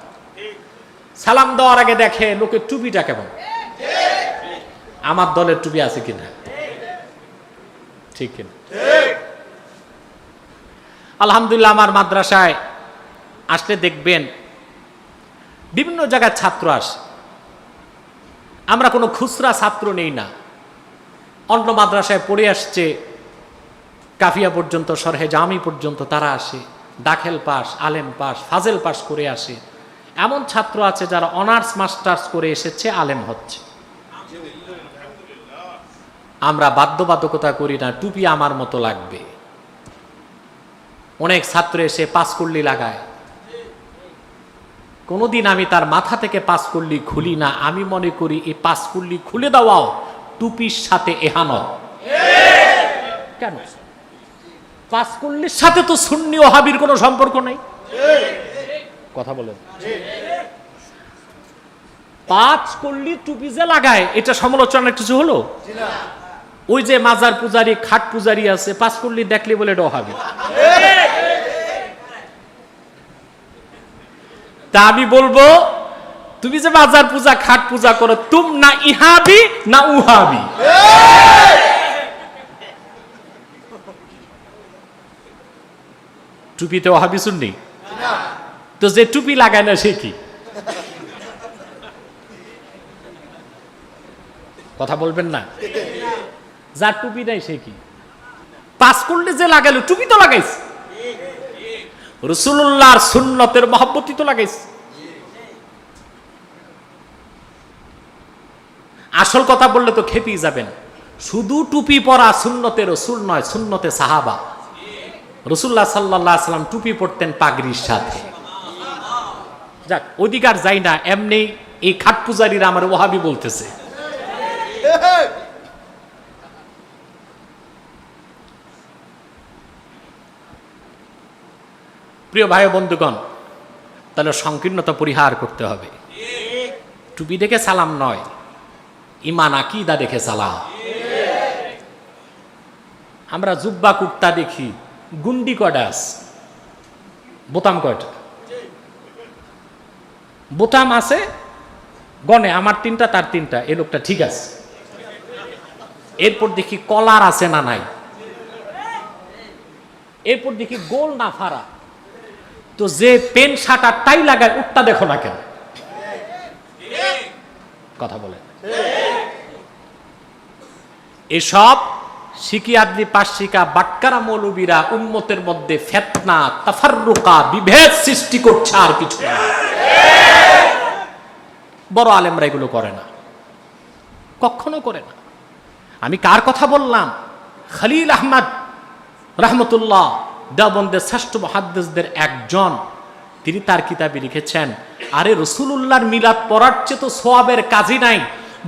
সালাম দেওয়ার আগে দেখে লোকের টুপিটা কেমন, আমার দলের টুপি আছে কিনা। ঠিক কিনা? আলহামদুলিল্লাহ, আমার মাদ্রাসায় আসলে দেখবেন বিভিন্ন জায়গায় ছাত্র আসে। আমরা কোনো খুচরা ছাত্র নেই না। অন্য মাদ্রাসায় পড়ে আসছে, কাফিয়া পর্যন্ত, শরহে জামি পর্যন্ত তারা আসে, দাখিল পাস, আলেম পাস, ফাজেল পাস করে আসে। এমন ছাত্র আছে যারা অনার্স মাস্টার্স করে এসেছে, আলেম হচ্ছে। আমরা বাধ্যবাধকতা করি না টুপি আমার মতো লাগবে। অনেক ছাত্র এসে পাঁচকুল্লি লাগায়, কোনোদিন আমি তার মাথা থেকে পাঁচকুল্লি খুলি না। আমি মনে করি এই পাঁচকুল্লি খুলে দেওয়াও টুপির সাথে এহানত। কেন? পাঁচকুল্লির সাথে তো সুন্নি ওয়াহাবির কোনো সম্পর্ক নাই। কথা বলেন। পাঁচকুল্লি টুপি যে লাগায়, এটা সমালোচনার কিছু হলো? ওই যে মাজার পূজারি, খাট পূজারি আছে, পাঁচকুল্লি দেখলে বলে এটা ওয়াহাবি। তা আমি বলবো, তুমি যে মাজার পূজা, খাট পূজা করো, তুম না ইহাবি না উহাবি। টুপিতে ওয়াহাবি সুন্নি? তো যে টুপি লাগায় না সে কি? কথা বলবেন না। যার টুপি নাই সে কি? পাঁচকুল্লি যে লাগাইলো, টুপি তো লাগাইছে, রাসূলুল্লাহর সুন্নতের মহব্বতি তো লাগাইছে। আসল কথা বললে তো খেপেই যাবেন। শুধু টুপি পরা সুন্নতে রাসূল নয়, সুন্নতে সাহাবা। রাসূলুল্লাহ সাল্লাল্লাহু আলাইহি ওয়াসাল্লাম টুপি পরতেন পাগড়ির সাথে। যাক, অধিকার যাই না, এমনি এই খাট পূজারীরা আমার ওয়াহাবি বলতেছে। প্রিয় ভাই বন্ধুগণ, তাহলে সংকীর্ণতা পরিহার করতে হবে। টুপি দেখে সালাম নয়, ইমান আকীদা দেখে সালাম। আমরা জুব্বা কুর্তা দেখি, গুন্ডি কয়টা আছে, বোতাম কয়টা? বোতাম আছে গনে, আমার তিনটা তার তিনটা, এই লোকটা ঠিক আছে। এরপর দেখি কলার আছে না নাই, এরপর দেখি গোল না ফাড়া। তো যে পেন শার্ট আর টাই লাগায়, উঠটা দেখো না কেন? কথা বলে। এসব শিকিয়াদলি পাশিকা বাটকারা মৌলবীরা উম্মতের মধ্যে ফিতনা, তাফাররুকা, বিভেদ সৃষ্টি করছে, আর কিছু না। বড় আলেমরা এগুলো করে না, কখনো করে না। আমি কার কথা বললাম? খলিল আহমদ রাহমাতুল্লাহ, দেওবন্দের শ্রেষ্ঠ মুহাদ্দিসদের একজন। তিনি তার কিতাবে লিখেছেন, আরে রাসূলুল্লাহর মিলাদ পড়ার চেয়ে তো সওয়াবের কাজই নাই,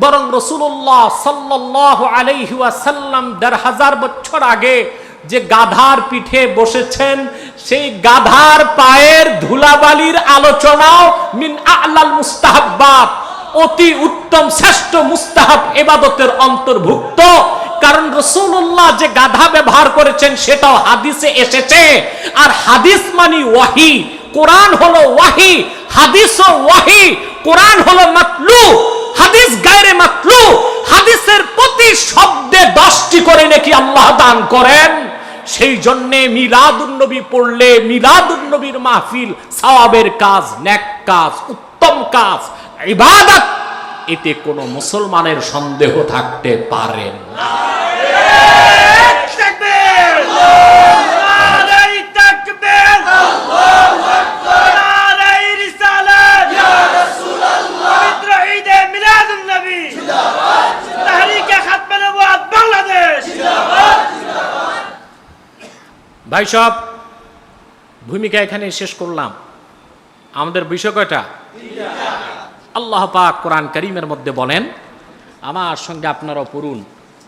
বরং রাসূলুল্লাহ সাল্লাল্লাহু আলাইহি ওয়াসাল্লাম ১৫০০ বছর আগে যে গাধার পিঠে বসেছেন, সেই গাধার পায়ের ধুলাবালির আলোচনাও মিন আ'লাল মুস্তাহাব্বাত, অতি উত্তম শ্রেষ্ঠ মুস্তাহাব ইবাদতের অন্তর্ভুক্ত। কারণ রাসূলুল্লাহ যে গাধা ব্যবহার করেছেন সেটাও হাদিসে এসেছে, আর হাদিস মানে ওয়াহি, কোরআন হলো ওয়াহি, হাদিসও ওয়াহি। কোরআন হলো মাতলু, হাদিস গায়রে মাতলু। হাদিসের প্রতি শব্দে 10টি করে নাকি আল্লাহ দান করেন। সেই জন্য মিলাদুন নবী পড়লে মিলাদুন নবীর মাহফিল সওয়াবের কাজ, নেক কাজ, উত্তম কাজ, ইবাদত, এতে কোনো মুসলমানের সন্দেহ থাকতে পারে না। ভাই সব ভূমিকা এখানে শেষ করলাম। আমাদের বিষয় কয়টা? আল্লাহ পাক কোরআন কারীমের মধ্যে বলেন, আমার সঙ্গে আপনারাও পড়ুন,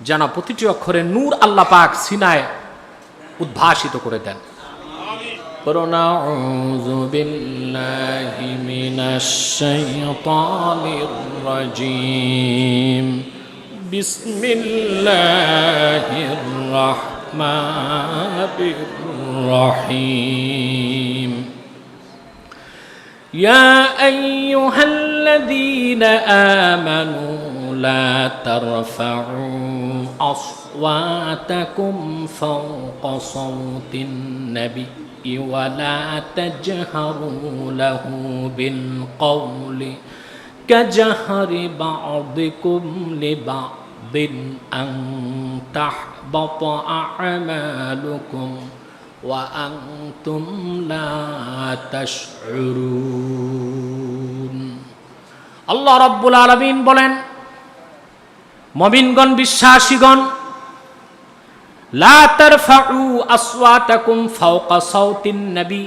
যেন প্রতিটি অক্ষরে নূর আল্লাহ পাক সিনায় উদ্ভাসিত করে দেন। আউযু বিল্লাহি মিনাশ শাইতানির রাজীম, বিসমিল্লাহির রাহমানির রহিম। يا أيها الذين آمنوا لا ترفعوا أصواتكم فوق صوت النبي ولا تجهروا له بالقول كجهر بعضكم لبعض أن تحبط أعمالكم وأنتم لا تشعرون। আল্লাহ রাব্বুল আলামিন বলেন, মুমিনগণ, বিশ্বাসীগণ, লা তারফাউ আসওয়াতাকুম ফাওকা সাউতিন নবী,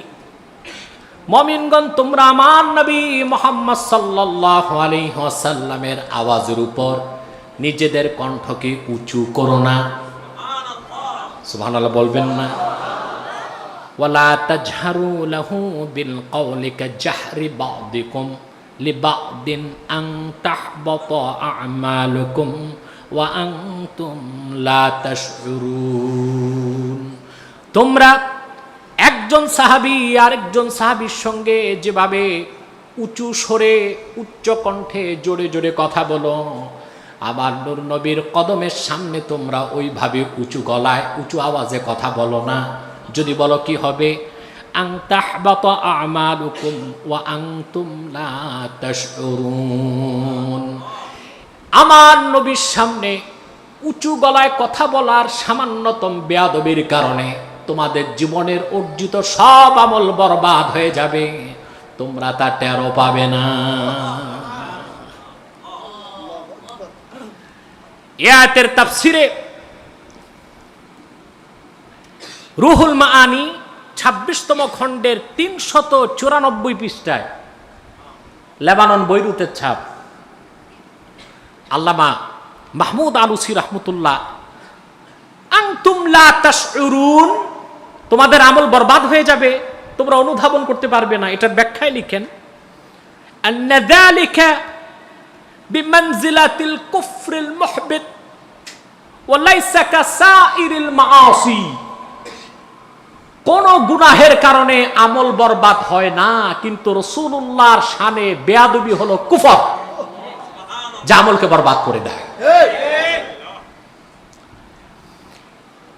মুমিনগণ তোমরা আমার নবী মুহাম্মদ সাল্লাল্লাহু আলাইহি ওয়াসাল্লামের আওয়াজের উপর নিজেদের কণ্ঠকে উঁচু করো না। সুবহানাল্লাহ বলবেন না? ওয়ালা তাজহারু লাহু বিল কওলি কাজহরি বা'দিকুম লিবা'দিন আন তাহবাতা আ'মালুকুম ওয়া আনতুম লা তাশউরুন। তোমরা একজন সাহাবী আরেকজন সাহাবীর সঙ্গে যেভাবে উঁচু স্বরে উচ্চ কণ্ঠে জোরে জোরে কথা বলো, আমার নূর নবীর কদমের সামনে তোমরা ওইভাবে উঁচু গলায় উঁচু আওয়াজে কথা বলো না। যদি বলো কি হবে? আন তাহবাতা আমালুকুম ওয়া আনতুম লা তাশউরুন। আমার নবীর সামনে উঁচু গলায় কথা বলার সামান্যতম বেয়াদবির কারণে তোমাদের জীবনের অর্জিত সব আমল বরবাদ হয়ে যাবে, তোমরা তা টেরও পাবে না। আয়াতের তাফসিরে রুহুল মাআনি 26তম খণ্ডের 394 পৃষ্ঠায় লেবানন বৈরুতের ছাপ আল্লামা মাহমুদ আলুসি রাহমাতুল্লাহ, আনতুম লা তাশউরুন, তোমাদের আমল বরবাদ হয়ে যাবে, তোমরা অনুধাবন করতে পারবে না। এটার ব্যাখ্যায় লিখেন, আন্না যালিকা বিমানজিলাতিল কুফরিল মুহবিত ওয়া লাইসা কাসাইরিল মাআসি। কোন গুনাহের কারণে আমল বরবাদ হয় না, কিন্তু রাসূলুল্লাহর শানে বেয়াদবি হলো কুফর, যা আমলকে বরবাদ করে দেয়।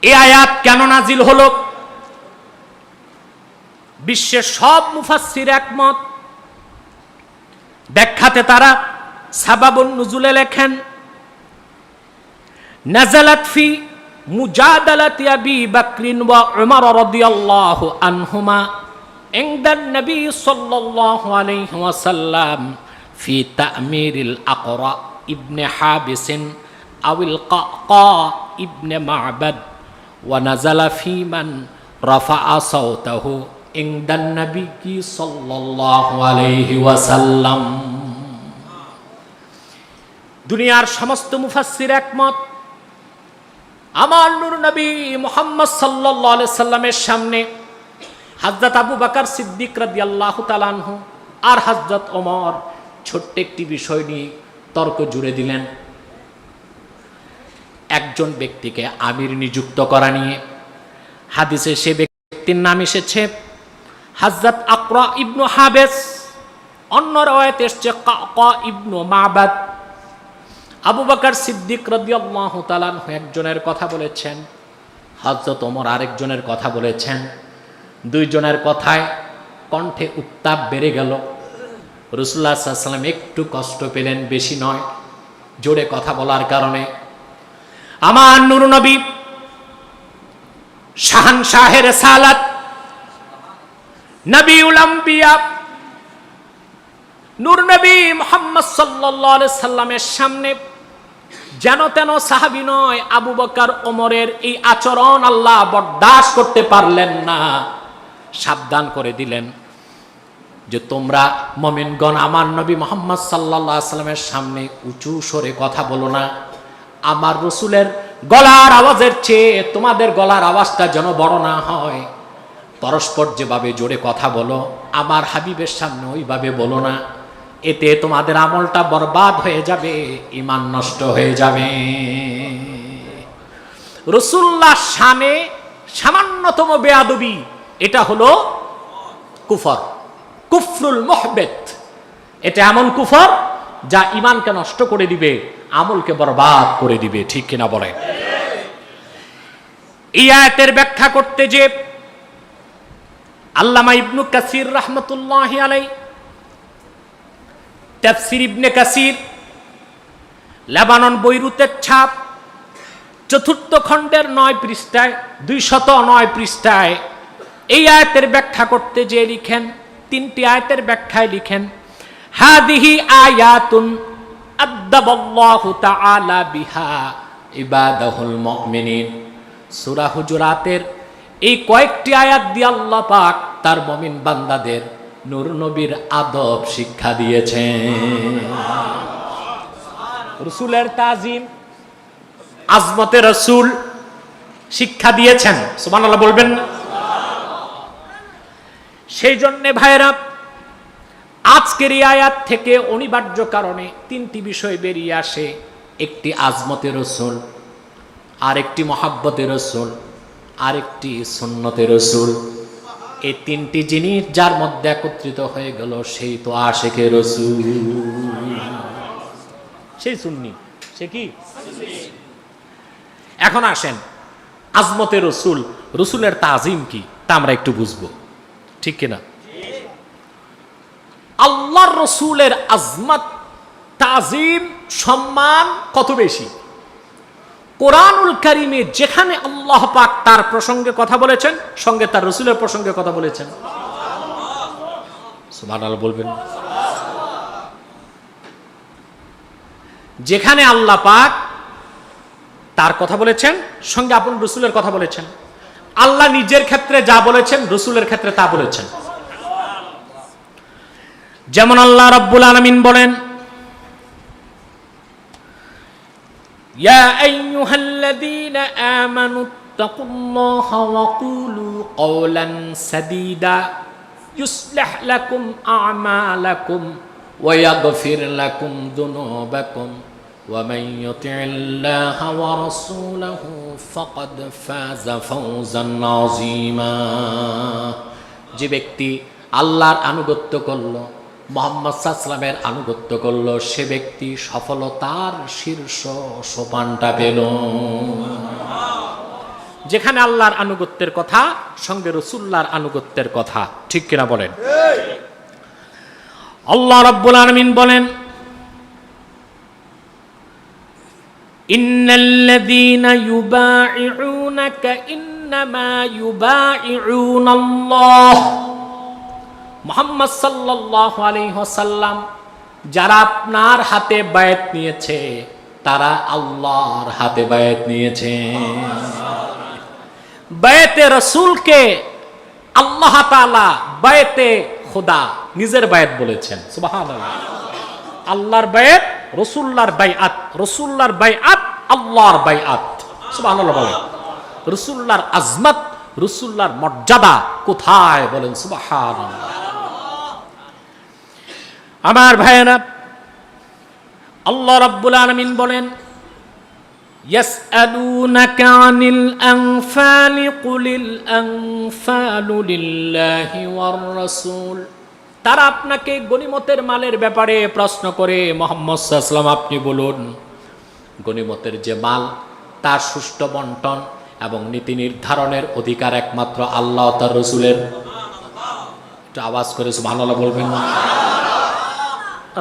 এই আয়াত কেন নাজিল হলো? বিশ্বের সব মুফাসসির একমত। ব্যাখ্যাতে তারা সাবাবুন নুজুলে লেখেন, নাযালাত ফি মুজাদালাতি আবি বকরিন ওয়া উমর রাদিয়াল্লাহু আনহুমা ইনদান নবী সাল্লাল্লাহু আলাইহি ওয়াসাল্লাম ফি তা'মিরিল আকরা ইবনে হাবিসিন আওয়াল কাকা ইবনে মা'বাদ ওয়া নাযালা ফি মান রাফা'a সাওতাহু ইনদান নবী সাল্লাল্লাহু আলাইহি ওয়াসাল্লাম। দুনিয়ার সমস্ত মুফাসসির একমত, আমার নূর নবী মুহাম্মদ সাল্লাল্লাহু আলাইহি সাল্লামের সামনে হযরত আবু বকর সিদ্দিক রাদিয়াল্লাহু তাআলা আনহু আর হযরত ওমর ছোট্ট একটি বিষয় নিয়ে তর্ক জুড়ে দিলেন। একজন ব্যক্তিকে আমির নিযুক্ত করা নিয়ে হাদিসে সে ব্যক্তির নাম এসেছে হযরত আকরা ইবনু হাবেস, অন্য রওয়ায়াতে এসেছে কাকা ইবনু মাবাদ। আবু বকর সিদ্দিক রাদিয়াল্লাহু তাআলা আনহু একজনের কথা বলেছেন, হযরত ওমর আরেকজনের কথা বলেছেন। দুইজনের কথায় কণ্ঠে উত্তাপ বেড়ে গেল। রাসূলুল্লাহ সাল্লাল্লাহু আলাইহি ওয়াসাল্লাম একটু কষ্ট পেলেন, বেশি নয়, জোরে কথা বলার কারণে। আমার নূর নবী শাহানশাহে রিসালাত, নবীউল আম্বিয়া, নূর নবী মুহাম্মদ সাল্লাল্লাহু আলাইহি সাল্লামের সামনে যেন তেন সাহাবী নয়, আবু বকর ওমরের এই আচরণ আল্লাহ বরদাস্ত করতে পারলেন না। সাবধান করে দিলেন যে তোমরা মুমিনগণ আমার নবী মুহাম্মদ সাল্লাল্লাহু আলাইহি সাল্লামের সামনে উঁচু স্বরে কথা বলো না। আমার রাসূলের গলার আওয়াজের চেয়ে তোমাদের গলার আওয়াজটা যেন বড় না হয়। পরস্পর যেভাবে জোরে কথা বলো, আমার হাবিবের সামনে ওইভাবে বলো না। এতে তোমাদের আমলটা বরবাদ হয়ে যাবে, ঈমান নষ্ট হয়ে যাবে। রাসূলুল্লাহর শানে সামান্যতম বেয়াদবি, এটা হলো কুফর, কুফরুল মুহবিত। এটা এমন কুফর যা ঈমানকে নষ্ট করে দিবে, আমলকে বরবাদ করে দিবে। ঠিক কিনা বলে? এই আয়াতের ব্যাখ্যা করতে যে আল্লামা ইবনু কাসির রাহমাতুল্লাহি আলাইহি তাফসীর ইবনে কাসির লেবানন বৈরুতের ছাপ ৪র্থ খণ্ডের ৯ পৃষ্ঠায় ২০৯ পৃষ্ঠায় এই আয়াতের ব্যাখ্যা করতে যে লিখেন, ৩টি আয়াতের ব্যাখ্যায় লিখেন, হাদিহি আয়াতুন আদাবাল্লাহু তাআলা বিহা ইবাদাহুল মুমিনিন। সূরা হুজুরাতের এই কয়েকটি আয়াত দিয়ে আল্লাহ পাক তার মুমিন বান্দাদের নূর নবীর আদব শিক্ষা দিয়েছেন। রাসূলের তাজিম, আজমতে রাসূল শিক্ষা দিয়েছেন। সুবহানাল্লাহ বলবেন না? সেই জন্য ভাইরা, আজকের এই আয়াত থেকে অনিবার্য কারণে 3টি বিষয় বেরিয়ে আসে। একটি আজমতে রাসূল, আরেকটি মহাব্বতে রাসূল, আরেকটি সুন্নতে রাসূল। এই 3টি জিনিস যার মধ্যে একত্রিত হয়ে গেল, সেই তো আশিকে রাসূল, সেই সুন্নি, সে কি? এখন আসেন, আজমতে রাসূল, রাসূলের তাজিম কি তা আমরা একটু বুঝবো। ঠিক কিনা? আল্লাহর রাসূলের আজমত, তাজিম, সম্মান কত বেশি! কোরআনুল কারীমে যেখানে আল্লাহ পাক তার প্রসঙ্গে কথা বলেছেন, সঙ্গে তার রাসূলের প্রসঙ্গে কথা বলেছেন। সুবহানাল্লাহ বলবেন? যেখানে আল্লাহ পাক তার কথা বলেছেন, সঙ্গে আপন রাসূলের কথা বলেছেন। আল্লাহ নিজের ক্ষেত্রে যা বলেছেন, রাসূলের ক্ষেত্রে তা বলেছেন। যেমন আল্লাহ রাব্বুল আলামিন বলেন, ইয়া আইয়ুহাল্লাযীনা আমানুত্তাকুল্লাহা ওয়া কুলু কওলান সাদীদা ইউসলিহ লাকুম আ'মালাকুম ওয়া ইয়াগফির লাকুম যুনুবাকুম ওয়া মান ইউতি'িল্লাহা ওয়া রাসূলাহু ফাকাদ ফাযা ফাওজান আযীমা। যে ব্যক্তি আল্লাহর আনুগত্য করল, মুহাম্মদ সাল্লাল্লাহু আলাইহি ওয়াসাল্লামের আনুগত্য করল, সে ব্যক্তি সফলতার শীর্ষ সোপানটা পেল। যেখানে আল্লাহর আনুগত্যের কথা, সঙ্গে রাসূলুল্লাহর আনুগত্যের কথা। ঠিক কিনা বলেন? আল্লাহ রাব্বুল আলামিন বলেন, ইন্নাল্লাযীনা ইউবাইউনাকা ইন্নামা ইউবাইউনাল্লাহ। মুহাম্মদ সাল্লাল্লাহু আলাইহি ওয়াসাল্লাম, যারা আপনার হাতে বায়াত নিয়েছে, তারা আল্লাহর হাতে বায়াত নিয়েছে। বায়াতে রাসূলকে আল্লাহ তাআলা বায়াতে খোদা নিজের বায়াত বলেছেন, সুবহানাল্লাহ। আল্লাহর বায়াত, রাসূলুল্লাহর বায়াত, রাসূলুল্লাহর বায়াত আল্লাহর বায়াত, সুবহানাল্লাহ বলেন। রাসূলুল্লাহর আজমত, রাসূলুল্লাহর মর্যাদা কোথায় বলেন, সুবহানাল্লাহ। আমার ভাইয়েরা, আল্লাহ রাব্বুল আলামিন বলেন, ইয়াসআলুনাকা আনিল আনফালি কুলিল আনফালু লিল্লাহি ওয়ার রাসূল। তারা আপনাকে গনিমতের মালের ব্যাপারে প্রশ্ন করে, মুহাম্মদ সাল্লাল্লাহু আলাইহি ওয়াসাল্লাম আপনি বলুন, গনিমতের যে মাল তার সুষ্ঠু বন্টন এবং নীতি নির্ধারণের অধিকার একমাত্র আল্লাহ ও তার রাসূলের। একটু আওয়াজ করে সুবহানাল্লাহ বলবেন না?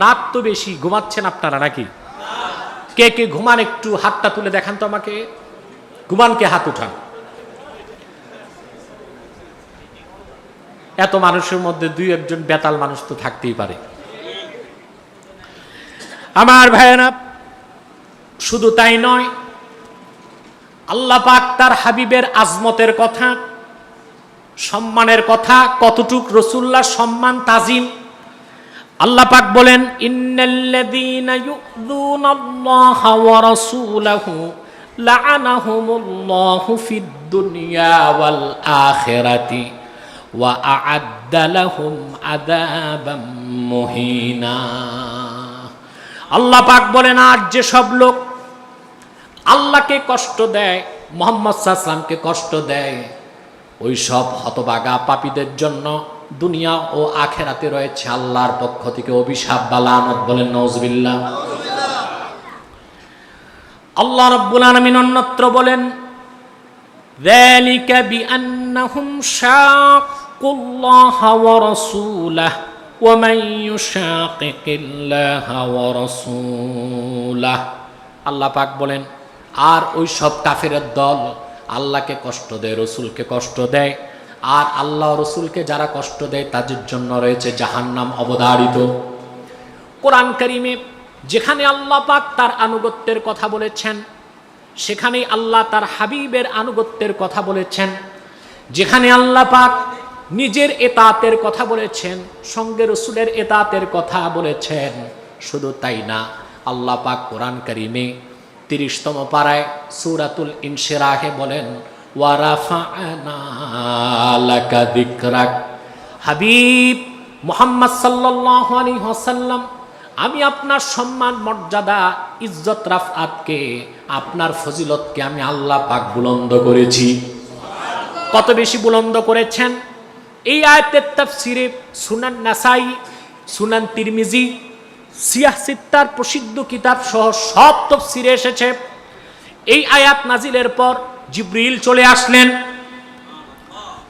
রাত তো বেশি, ঘুমাচ্ছেন আপনারা নাকি? কে কে ঘুমান একটু হাতটা তুলে দেখান তো আমাকে। ঘুমান কে? হাত উঠান। এত মানুষের মধ্যে দুই একজন বেতাল মানুষ তো থাকতেই পারে। আমার ভাইয়েরা, শুধু তাই নয়, আল্লাহ পাক তার হাবিবের আজমতের কথা, সম্মানের কথা, কতটুক রাসূলুল্লাহর সম্মান তাজিম আল্লাহ পাক বলেন, ইন্নাল্লাযীনা ইউযুনাল্লাহা ওয়া রাসূলাহু লাআনাহুমুল্লাহু ফিদ দুনিয়া ওয়াল আখিরাতি ওয়া আ'আদ্দা লাহুম আযাবাম মুহিনা। আল্লাহ পাক বলেন, আর যে সব লোক আল্লাহকে কষ্ট দেয়, মুহাম্মদ সাল্লাল্লাহু আলাইহি ওয়াসাল্লামকে কষ্ট দেয়, ওই সব হতভাগা পাপীদের জন্য দুনিয়া ও আখিরাতে রয়েছে আল্লাহর পক্ষ থেকে অভিশাপ বা লানত। বলেন নাউযুবিল্লাহ। আল্লাহ রাব্বুল আলামিন অন্যত্র বলেন, যালিকা বিআন্নাহুম শাক্কুল্লাহা ওয়া রাসূলাহু ওয়া মান ইউশাকিকিল্লাহা ওয়া রাসূলাহু। আল্লাহ পাক বলেন, আর ওই সব কাফেরের দল আল্লাহকে কষ্ট দেয়, রাসূলকে কষ্ট দেয়, আর আল্লাহ রাসূলকে যারা কষ্ট দেয় তাদের জন্য রয়েছে জাহান্নাম অবধারিত। কোরআন কারীমে যেখানে আল্লাহ পাক তার আনুগত্যের কথা বলেছেন, সেখানেই আল্লাহ তার হাবিবের আনুগত্যের কথা বলেছেন। যেখানে আল্লাহ পাক নিজের এতাতের কথা বলেছেন, সঙ্গে রাসূলের এতাতের কথা বলেছেন, শুধু তাই না, আল্লাহ পাক কোরআন কারীমে 30তম পারায় সূরাতুল ইনশিরাহে বলেন, ওয়া রাফা'না লাকা যিকরাক। হাবিব মুহাম্মদ সাল্লাল্লাহু আলাইহি ওয়াসাল্লাম, আমি আপনার সম্মান, মর্যাদা, ইজ্জত, রাফআতকে, আপনার ফজিলতকে আমি আল্লাহ পাক বুলন্দ করেছি। কত বেশি বুলন্দ করেছেন! এই আয়াতের তাফসিরে সুনান নাসাই, সুনান তিরমিজি, সিয়াহ সিত্তার প্রসিদ্ধ কিতাব সহ সব তাফসিরে এসেছে। এই আয়াত নাজিলের পর জিবরিল চলে আসলেন,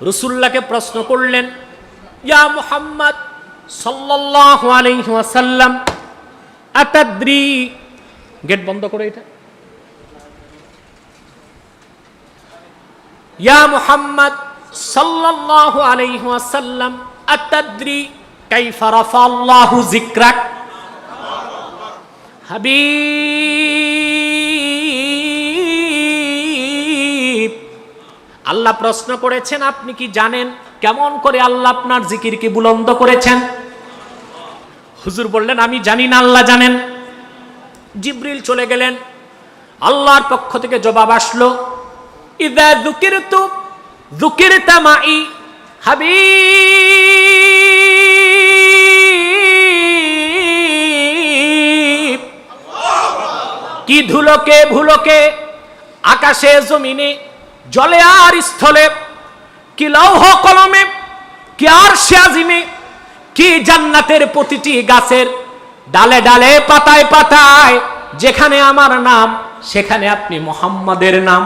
রাসূলুল্লাহকে প্রশ্ন করলেন, ইয়া মুহাম্মদ সাল্লাল্লাহু আলাইহি ওয়াসাল্লাম, আতাদ্রি, গেট বন্ধ করে এটা, ইয়া মুহাম্মদ সাল্লাল্লাহু আলাইহি ওয়াসাল্লাম, আতাদ্রি কাইফা রাফা আল্লাহু যিকরাক। হাবিব, আল্লাহ প্রশ্ন করেছেন, আপনি কি জানেন কেমন করে আল্লাহ আপনার জিকিরকে বুলন্দ করেছেন? হুজুর বললেন, আমি জানি না, আল্লাহ জানেন। জিবরিল চলে গেলেন, আল্লাহর পক্ষ থেকে জবাব আসলো, ইযা যুকিরতু যুকিরতা মাই। হাবিব, কি ধুলোকে ভুলোকে, আকাশে জমিনে, জলে আর স্থলে, কি লৌহ কলমে, কি আরশে আজিমে, কি জান্নাতের প্রতিটি গাছের ডালে ডালে, পাতায় পাতায়, যেখানে আমার নাম সেখানে আপনি মুহাম্মাদের নাম।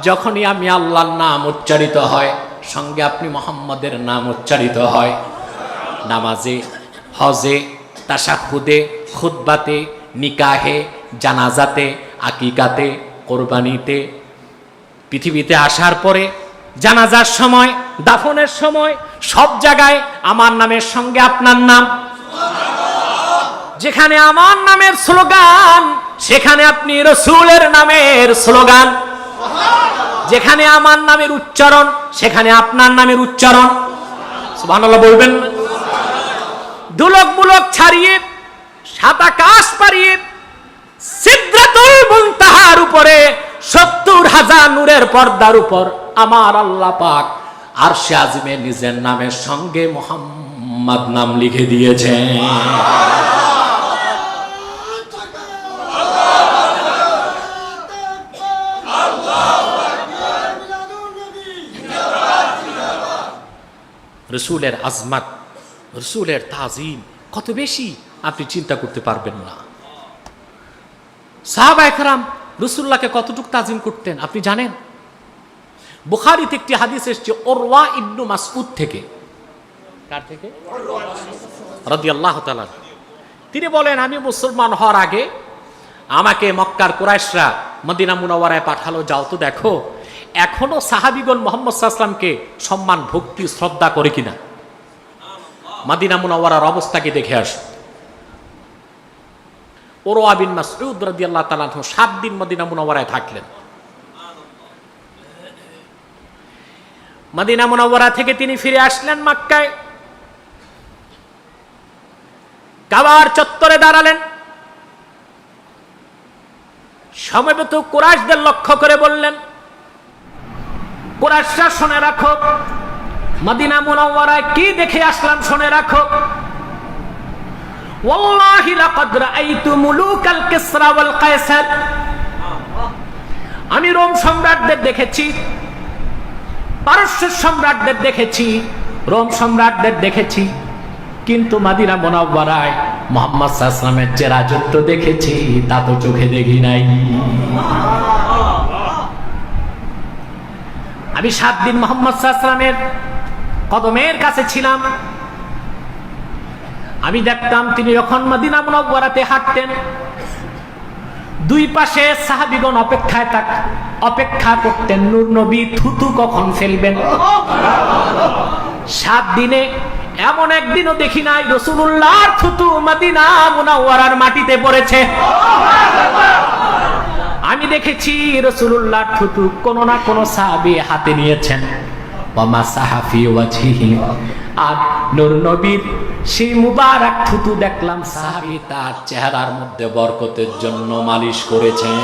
যখনই আমি আল্লাহর নাম উচ্চারিত হয়, সঙ্গে আপনি মুহাম্মাদের নাম উচ্চারিত হয়। নামাজে, হজে, তাশাহুদে, খুতবাতে, নিকাহে, জানাজাতে, আকিকাতে, কোরবানিতে, পৃথিবীতে আসার পরে, জানাজার সময়, দাফনের সময়, সব জায়গায় আমার নামের সঙ্গে আপনার নাম। যেখানে আমার নামের স্লোগান, সেখানে আপনি রাসূলের নামের স্লোগান। যেখানে আমার নামের উচ্চারণ সেখানে আপনার নামের উচ্চারণ। সুবহানাল্লাহ বলবেন না? ধুলক মুলক ছাড়িয়ে সাত আকাশ পাড়িয়ে সিদরাতুল মুনতাহার উপরে ৭০,০০০ নূরের পর্দার উপর আমার আল্লাহ পাক আরশে আজিমে নিজের নামের সঙ্গে মুহাম্মদ নাম লিখে দিয়েছেন। রসুলের আজমত, রসুলের তাজিম কত বেশি আপনি চিন্তা করতে পারবেন না। সাহাবায়ে কেরাম রসুল্লাহকে কতটুকু তাজিম করতেন আপনি জানেন? বুখারীতে একটি হাদিস এসেছে উরওয়া ইবনে মাসউদ থেকে। কার থেকে? রাদিয়াল্লাহু তাআলা। তিনি বলেন, আমি মুসলমান হওয়ার আগে আমাকে মক্কার কুরাইশরা মদিনা মুনাওয়ারায় পাঠালো, যাও তো দেখো এখনো সাহাবীগণ মুহাম্মদ সাল্লাল্লাহু আলাইহি ওয়াসাল্লামকে সম্মান ভক্তি শ্রদ্ধা করে কিনা, মদিনা মুনাওয়ারার অবস্থাকে দেখে আসো। উরওয়া বিন মাসউদ রাদিয়াল্লাহু তাআলা 7 দিন মদিনা মুনাওয়ারায় থাকলেন। মদিনা মুনাওয়ারা থেকে তিনি ফিরে আসলেন মক্কায়, কাবার চত্বরে দাঁড়ালেন। সমবেত কুরাইশদের লক্ষ্য করে বললেন, কুরাইশরা শুনে রাখো, মদিনা মুনাওয়ারায় কি দেখে আসলাম শুনে রাখো। ওয়াল্লাহি লাকাদ রাআইতু মুলুকাল কিসরা ওয়াল কায়সার, আমি রোম সম্রাটদের দেখেছি, পারস্যের সম্রাটদের দেখেছি, রোম সম্রাটদের দেখেছি, কিন্তু মদিনা মুনাওয়ারায় মুহাম্মদ সাল্লাল্লাহু আলাইহি ওয়াসাল্লামের যে রাজত্ব দেখেছি তা তো চোখে দেখি নাই। আমি 7 দিন মুহাম্মদ সাল্লাল্লাহু আলাইহি ওয়াসাল্লামের কদমের কাছে ছিলাম। আমি দেখতাম তিনি যখন মদিনা মুনাওয়ারাতে হাঁটতেন, দুই পাশে সাহাবীগণ অপেক্ষা করতেন নূর নবী থুতু কখন ফেলবেন। 7 দিনে এমন একদিনও দেখি নাই রাসূলুল্লাহর থুতু মদিনা মুনাওয়ারার মাটিতে পড়েছে। আমি দেখেছি রাসূলুল্লাহর থুতু কোন না কোন সাহাবী হাতে নিয়েছেন, ওয়ামা সাহাফি ওয়াজহিহি, আর নূর নবীর সেই মুবারক থুতু দেখলাম সাহাবী তার চেহারার মধ্যে বরকতের জন্য মালিশ করেছেন।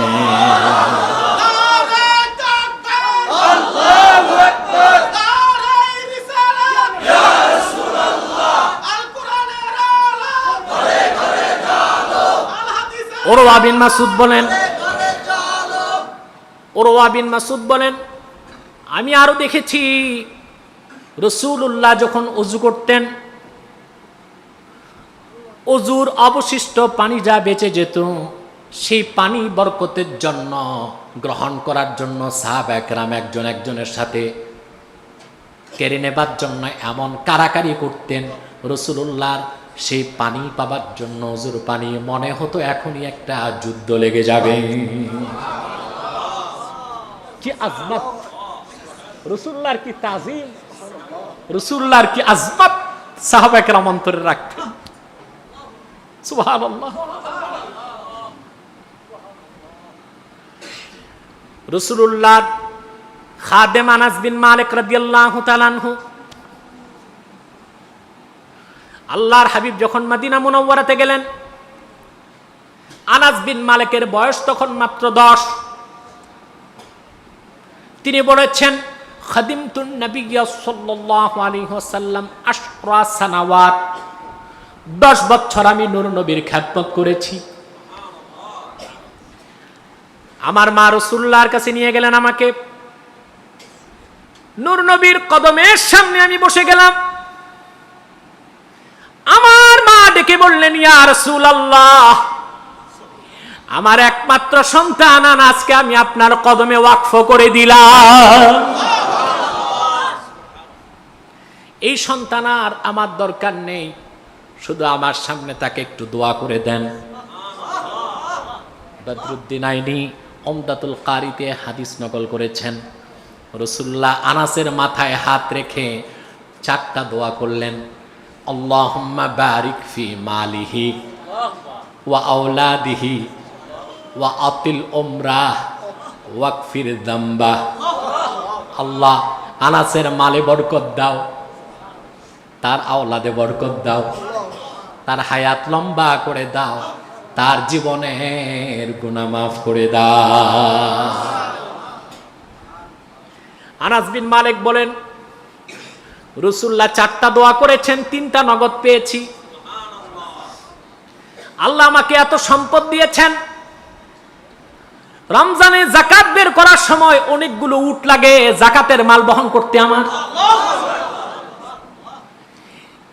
উরওয়া বিন মাসউদ বলেন, আমি আরো দেখেছি রাসূলুল্লাহ যখন ওযু করতেন, ওযুর অবশিষ্ট পানি যা বেঁচে যেত সেই পানি বরকতের জন্য গ্রহণ করার জন্য সাহাবায়ে কেরাম একজন একজনের সাথে কেড়ে নেবার জন্য এমন কারাকারি করতেন, রাসূলুল্লাহর সেই পানি পাবার জন্য ওযুর পানি মনে হতো এখনই একটা যুদ্ধ লেগে যাবে। কি আজমত, রাসূলুল্লাহর কি তাজিম, রাসূলুল্লাহর কি আজমত সাহাবায়ে কেরাম অন্তরে রাখতেন। সুবহানাল্লাহ। রাসূলুল্লাহ খাদেম আনাস বিন মালিক রাদিয়াল্লাহু তাআলা আনহু, আল্লাহর হাবিব যখন মদিনা মুনাওয়ারাতে গেলেন, আনাস বিন মালিকের বয়স তখন মাত্র 10। তিনি বলেছেন, খাদিমতুন নবিয়্য সাল্লাল্লাহু আলাইহি ওয়াসাল্লাম 10 সানাওয়াত, 10 বছর আমি নূর নবীর খেদমত করেছি। আমার মা রাসূলুল্লাহর কাছে নিয়ে গেলেন আমাকে, নূর নবীর কদমের সামনে আমি বসে গেলাম। আমার মা ডেকে বললেন, ইয়া রাসূলুল্লাহ, আমার একমাত্র সন্তান আনাসকে আমি আপনার কদমে ওয়াকফ করে দিলাম। এই সন্তান আর আমার দরকার নেই, শুধু আমার সামনে তাকে একটু দোয়া করে দেন। বদরুদ্দিন আইনি উমদাতুল কারিতে হাদিস নকল করেছেন, রাসূলুল্লাহ আনাসের মাথায় হাত রেখে 4টা দোয়া করলেন। আল্লাহুম্মা বারিক ফি মালিহি ওয়া আওলাদিহি ওয়া আতিল উমরাহ ওয়াকফির যামবাহ আল্লাহ আনাসের মালে বরকত দাও, তার আওলাদে বরকত দাও, তার হায়াত লম্বা করে দাও, তার জীবনের গুনাহ মাফ করে দাও। আনাস বিন মালিক বলেন, রাসূলুল্লাহ 4টা দোয়া করেছেন, 3টা নগদ পেয়েছি। আল্লাহ আমাকে এত সম্পদ দিয়েছেন, রমজানে যাকাত বের করার সময় অনেকগুলো উট লাগে যাকাতের মাল বহন করতে। আমার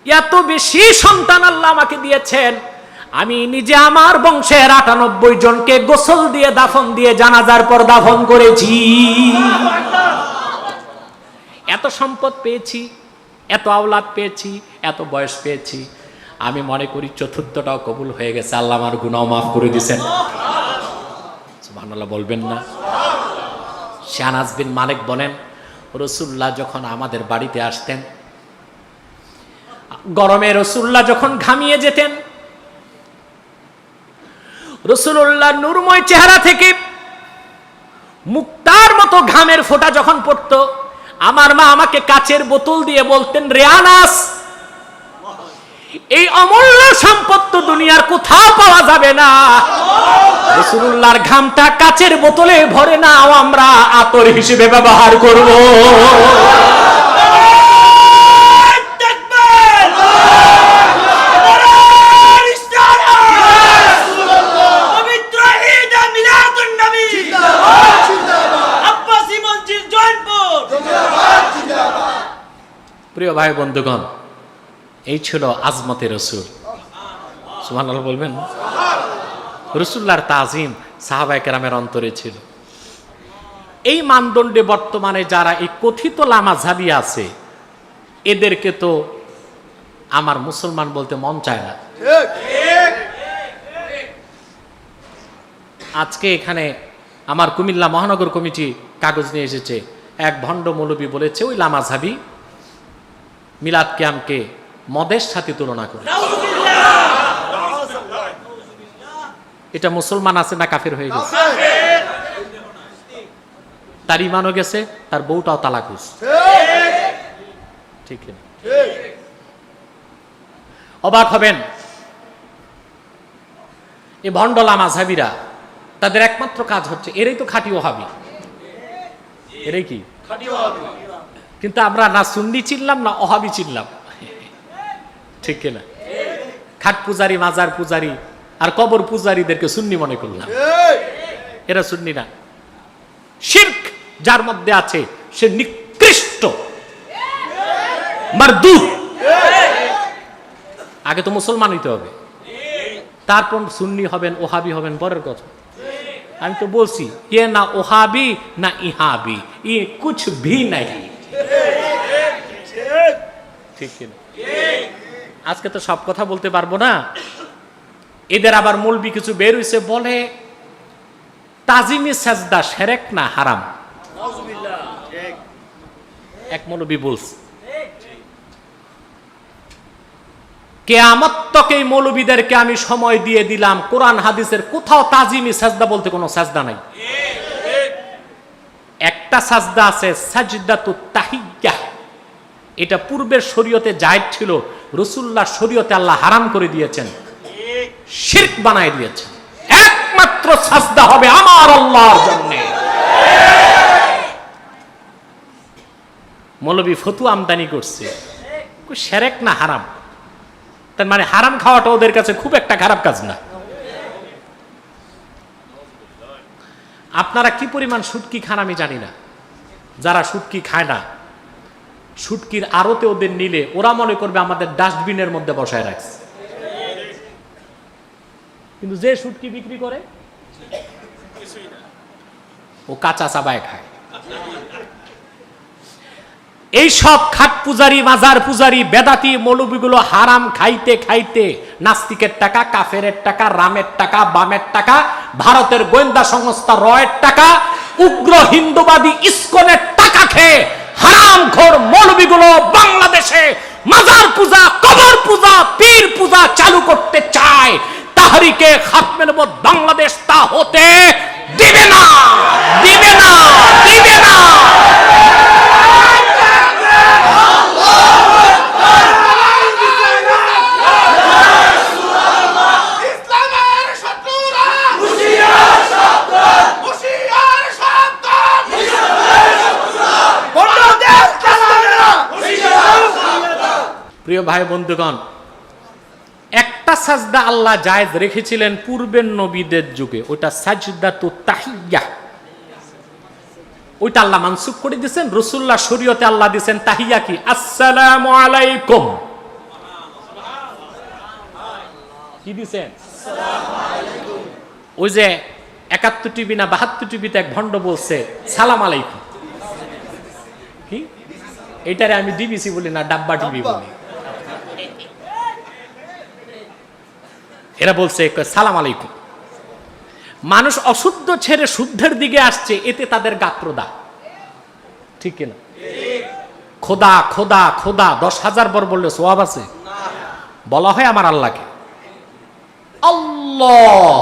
এত বেশি সন্তান আল্লাহ আমাকে দিয়েছেন, আমি নিজে আমার বংশের 98 জনকে গোসল দিয়ে দাফন দিয়ে জানাজার পর দাফন করেছি। এত সম্পদ পেয়েছি, এত আওলাদ পেয়েছি, এত বয়স পেয়েছি, আমি মনে করি 4র্থটাও কবুল হয়ে গেছে, আল্লাহ আমার গুনাহ মাফ করে দিয়েছেন। সুবহানাল্লাহ বলবেন না? আনাস বিন মালিক বলেন, রাসূলুল্লাহ যখন আমাদের বাড়িতে আসতেন, গরমে রাসূলুল্লাহ যখন ঘামিয়ে যেতেন, রাসূলুল্লাহ নূরময় চেহারা থেকে মুক্তার মতো ঘামের ফোঁটা যখন পড়তো, আমার মা আমাকে কাচের বোতল দিয়ে বলতেন, রে আনাস, এই অমূল্য সম্পদ তো দুনিয়ার কোথাও পাওয়া যাবে না, রাসূলুল্লাহর ঘামটা কাচের বোতলে ভরে নাও, আমরা আতর হিসেবে ব্যবহার করব। প্রিয় ভাই বন্ধুগণ, এই ছিল আজমতে রাসূল। সুবহানাল্লাহ বলবেন? রাসূলুল্লাহর তাজিম সাহাবায়ে কেরামের অন্তরে ছিল। এই মানদণ্ডে বর্তমানে যারা এই কথিত লামাঝাবি আছে, এদেরকে তো আমার মুসলমান বলতে মন চায় না। আজকে এখানে আমার কুমিল্লা মহানগর কমিটি কাগজ নিয়ে এসেছে, এক ভণ্ড মৌলবী বলেছে ওই লামাঝাবি মিলাদ কিয়ামকে মদের সাথে তুলনা করে। এটা মুসলমান আছে না কাফের হয়ে গেছে? তার ইমানও গেছে, তার বউটাও তালাক হয়েছে। ঠিক না? অবাক হবেন, এই ভণ্ড লামাঝাবিরা তাদের একমাত্র কাজ হচ্ছে, এরাই তো খাঁটি ওহাবি, এরাই কি খাঁটি ওহাবি। কিন্তু আমরা না সুন্নি চিনলাম না ওহাবি চিনলাম, ঠিক কিনা? খাট পূজারি, মাজার পূজারি আর কবর পূজারীদেরকে সুন্নি মনে করলাম, এরা সুন্নি না। শিরক যার মধ্যে আছে সে নিকৃষ্ট মারদুদ। আগে তো মুসলমান হইতে হবে, তারপর সুন্নি হবেন, ওহাবি হবেন, পরের কথা। আমি তো বলছি, এ না ওহাবি না ইহাবি, ই কুছ ভি নাই। ঠিক কিনা? আজকে তো সব কথা বলতে পারবো না। এদের আবার মৌলবি কিছু বের হইছে, বলে তাজিমি সাজদা শিরক না হারাম। এক মৌলবি বলছে, কিয়ামত তক এই মৌলবিদেরকে আমি সময় দিয়ে দিলাম, কোরআন হাদিসের কোথাও তাজিমি সাজদা বলতে কোনো সাজদা নাই। একটা সাজদা আছে, সাজদাতুত তাহিয়্যা। এটা পূর্বের শরীয়তে জায়েজ ছিল, রাসূলুল্লাহর শরীয়তে আল্লাহ হারাম করে দিয়েছেন, শিরক বানায় দিয়েছেন। একমাত্র সাজদা হবে আমার আল্লাহর জন্য। মৌলবী ফতোয়া আমদানি করছে, শিরক না হারাম। তার মানে হারাম খাওয়াটা ওদের কাছে খুব একটা খারাপ কাজ না। আপনারা কি পরিমাণ শুটকি খান আমি জানি না। যারা শুটকি খায় না, শুটকির আড়তে ওদের নিলে ওরা মনে করবে আমাদের ডাস্টবিনের মধ্যে বসায় রাখছে। কিন্তু যে শুটকি বিক্রি করে ও কাঁচা চাবায় খায়। এই সব খাট পূজারি, মাজার পূজারি, বেদাতি মৌলবীগুলো হারাম খাইতে খাইতে নাস্তিকের টাকা, কাফেরের টাকা, রামের টাকা, বামের টাকা, ভারতের গোয়েন্দা সংস্থা রয়ের টাকা, উগ্র হিন্দুবাদী ইসকনের টাকা খেয়ে হারামখোর মৌলবীগুলো বাংলাদেশে মাজার পূজা, কবর পূজা, পীর পূজা চালু করতে চায়। তাহরিকে খাতমে নবুয়ত বাংলাদেশ তা হতে দিবে না, দিবে না, দিবে না। প্রিয় ভাই বন্ধুগণ, একটা সাজদা আল্লাহ জায়েজ রেখেছিলেন পূর্বের নবীদের যুগে, ওটা সাজদাতুত তাহিয়্যা। ওইটা আল্লাহ মানসুখ করে দিয়েছেন, রাসূলুল্লাহ শরীয়তে আল্লাহ দিয়েছেন তাহিয়্যা কি? আসসালামু আলাইকুম। কি দিয়েছেন? ওই যে 71 টিভি না 72 টিভিতে এক ভণ্ড বলছে সালাম আলাইকুম। কি এটারে আমি ডিবিসি বলি না, ডাব্বা টিভি বলি। এরা বলছে সালাম আলাইকুম। মানুষ অশুদ্ধ ছেড়ে শুদ্ধের দিকে আসছে, এতে তাদের গাত্রদা, ঠিক কিনা? খোদা খোদা খোদা 10,000 বার বললে সওয়াব আছে? বলা হয় আমার আল্লাহকে আল্লাহ।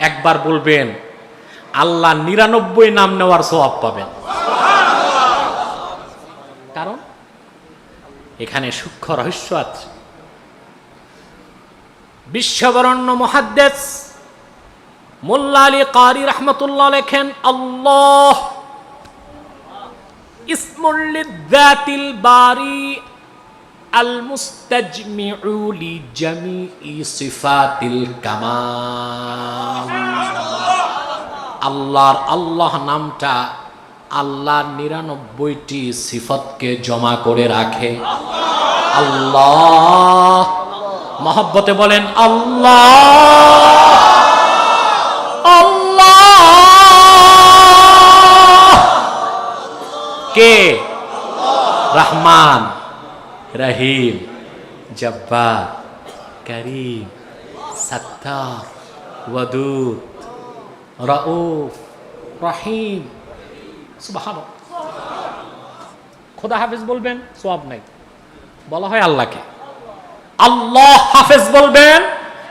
একবার বলবেন, আল্লাহ 99 নাম নেওয়ার সওয়াব পাবেন। কারণ এখানে সূক্ষ্ম রহস্য আছে। বিশ্ববরণ্য মুহাদ্দিস মোল্লা আলী কারি রাহমাতুল্লাহ লেখেন, আল্লাহ ইসমুল লিযাতিল বারি আল মুস্তাজমিউ লি জামিই সিফাতিল কামাল। আল্লাহর আল্লাহ নামটা আল্লাহর 99টি সিফতকে জমা করে রাখে। আল্লাহ, মহব্বতে বলেন আল্লাহ আল্লাহ। কে? রহমান, রহিম, জব্বার, করিম, সত্তার, ওয়াদুদ, রাউফ, রহিম। সুবহানাল্লাহ। খোদা হাফেজ বলবেন, সওয়াব নাই। বলা হয় আল্লাহকে। আল্লাহ হাফেজ বলবেন,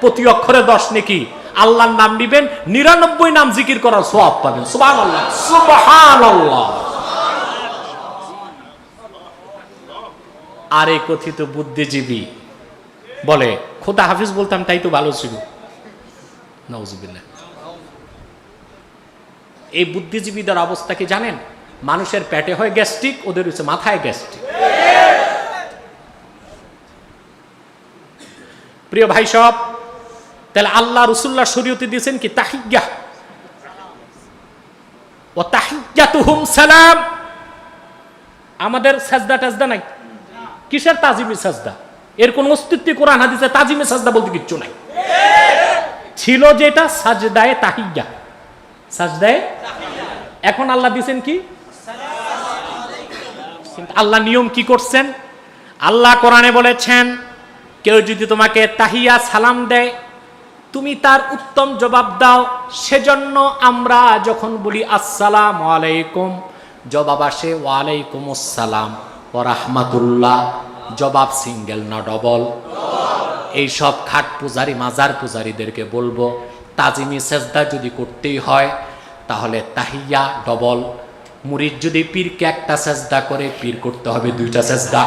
প্রতি অক্ষরে 10 নেকি। আল্লাহর নাম নিবেন, 99 নাম জিকির করার সওয়াব পাবেন। সুবহানাল্লাহ, সুবহানাল্লাহ। আর এই কথিত বুদ্ধিজীবী বলে খোদা হাফেজ বলতাম তাই তো ভালো ছিল। নাউজুবিল্লাহ। এই বুদ্ধিজীবীদের অবস্থা কি জানেন? মানুষের পেটে হয় গ্যাস্ট্রিক, ওদের হচ্ছে মাথায় গ্যাস্ট্রিক। প্রিয় ভাই সব, তাহলে আল্লাহ রাসূলুল্লাহ শরীয়তে দিয়েছেন কি? তাহিয়্যা। ওয়া তাহিয়্যাতুহুম সালাম। আমাদের সাজদা টাজদা নাই। কিসের তাজিমি সাজদা? এর কোন অস্তিত্ব কোরআন হাদিসে তাজিমি সাজদা বলতে কিচ্ছু নাই। ছিল যেটা সাজদায়ে তাহিয়্যা, সাজদায়ে। এখন আল্লাহ দিয়েছেন কি? আল্লাহ নিয়ম কি করছেন? আল্লাহ কোরআনে বলেছেন, কেউ যদি তোমাকে তাহিয়া সালাম দেয়, তুমি তার উত্তম জবাব দাও। সেজন্য আমরা যখন বলি আসসালামু আলাইকুম, জবাব আসে ওয়ালাইকুম আসসালাম ওয়া রাহমাতুল্লাহ। জবাব সিঙ্গেল না ডবল? এই সব খাট পূজারি, মাজার পূজারীদেরকে বলবো, তাজিমি সেজদা যদি করতেই হয় তাহলে তাহিয়া ডবল। মুরিদ যদি পীরকে একটা সেজদা করে, পীর করতে হবে 2টা সেজদা।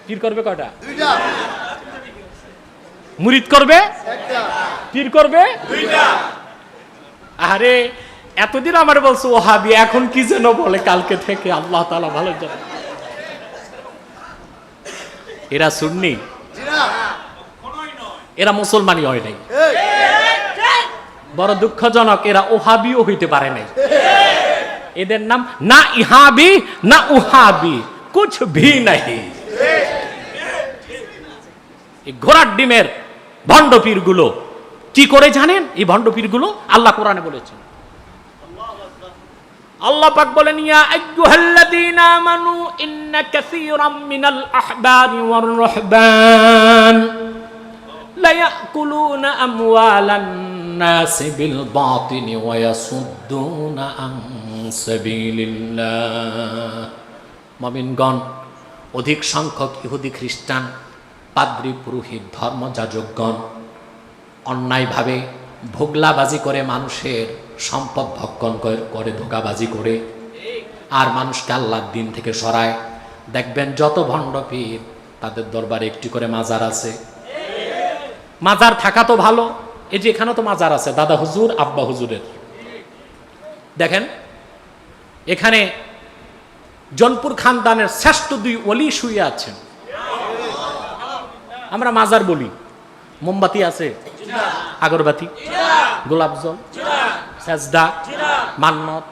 পীর করবে কয়টা? 2টা। মুরিদ করবে 1টা, পীর করবে 2টা। আরে এতদিন আমার বলছো ওহাবি, এখন কি যেন বলে কালকে থেকে, আল্লাহ তাআলা ভালো জানে। এরা সুন্নি, এরা মুসলমানই হয় নাই। বড় দুঃখজনক, এরা ওহাবিও হইতে পারে নাই। এদের নাম না ইহাবি না উহাবি, কুছ ভি নাহি। এই ঘোড়ার ডিমের ভণ্ড পীর গুলো কি করে জানেন? এই ভণ্ড পীর গুলো আল্লাহ কোরআনে বলেছেন। আল্লাহ পাক বলেন, ইয়া আইয়ুহাল্লাযীনা আমানু ইন্না কাসীরাম মিনাল আহবারি ওয়ার রুহবান লা ইয়াকুলুনা আমওয়ালান নাসি বিল বাতিনি ওয়া ইয়াসুদ্দুনা আন সাবিলিল্লাহ। মুমিনগণ, অধিক সংখ্যক ইহুদি খ্রিস্টান, পাদ্রী, পুরোহিত, ধর্মযাজকগণ অন্যায়ভাবে ভোগলাবাজি করে মানুষের সম্পদ ভক্ষণ করে, ধোঁকাবাজি করে, আর মানুষকে আল্লাহর দিন থেকে সরায়। দেখবেন যত ভণ্ড পীর, তাদের দরবারে একটি করে মাজার আছে। মাজার থাকা তো ভালো। এই যে এখানে তো মাজার আছে দাদা হুজুর, আব্বা হুজুরের। দেখেন এখানে জনপুর খানদানের শ্রেষ্ঠ 2 ওলি শুয়ে আছেন। আমরা মাজার বলি, মোমবাতি আছে, আগরবাতি, গোলাপ জল, সেজদা, মান্নত,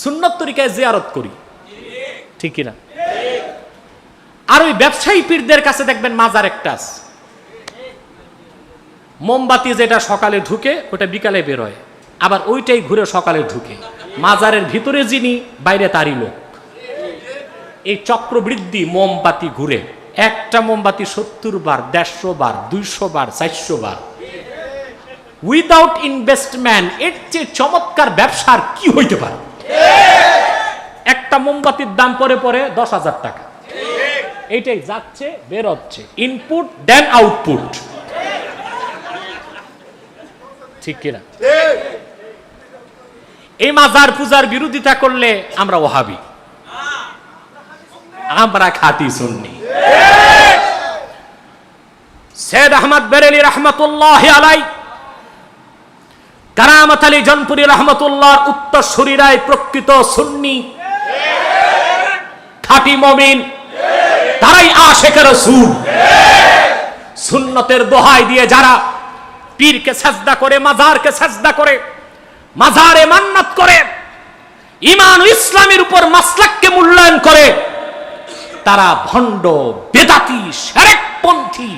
সুন্নত তরিকায় জিয়ারত করি, ঠিক কিনা? আর ওই ব্যবসায়ী পীরদের কাছে দেখবেন মাজার একটা আছে, মোমবাতি যেটা সকালে ঢুকে ওটা বিকালে বের হয়, আবার ওইটাই ঘুরে সকালে ঢুকে। মাজারের ভিতরে যিনি, বাইরে তারই লোক। এই চক্রবৃদ্ধি মোমবাতি ঘুরে, একটা মোমবাতি 70 বার, 150 বার, 200 বার, 400 বার। উইদাউট ইনভেস্টমেন্ট এর চেয়ে চমৎকার ব্যবসার কি হইতে পারে? একটা মোমবাতির দাম পরে 10,000 টাকা। এইটাই যাচ্ছে বের হচ্ছে, ইনপুট দেন আউটপুট, ঠিক কিনা? এই মাজার পূজার বিরোধিতা করলে আমরা ওহাবি, আমরা খাঁটি সুন্নি। সৈয়দ আহমদ বেরেলি রহমতুল্লাহ আলাই, কারামত আলী জনপুরি রহমতুল্লাহর উত্তরসূরিরাই প্রকৃত সুন্নি, খাঁটি মুমিন, তারাই আশিকে রাসূল। সুন্নতের দোহাই দিয়ে যারা পীরকে সাজদা করে, মাজারকে সাজদা করে, মাজারে মান্নাত করে, ঈমান ও ইসলামের উপর মাসলাককে মূল্যায়ন করে, তারা ভণ্ড, বেদাতি, শিরকপন্থী।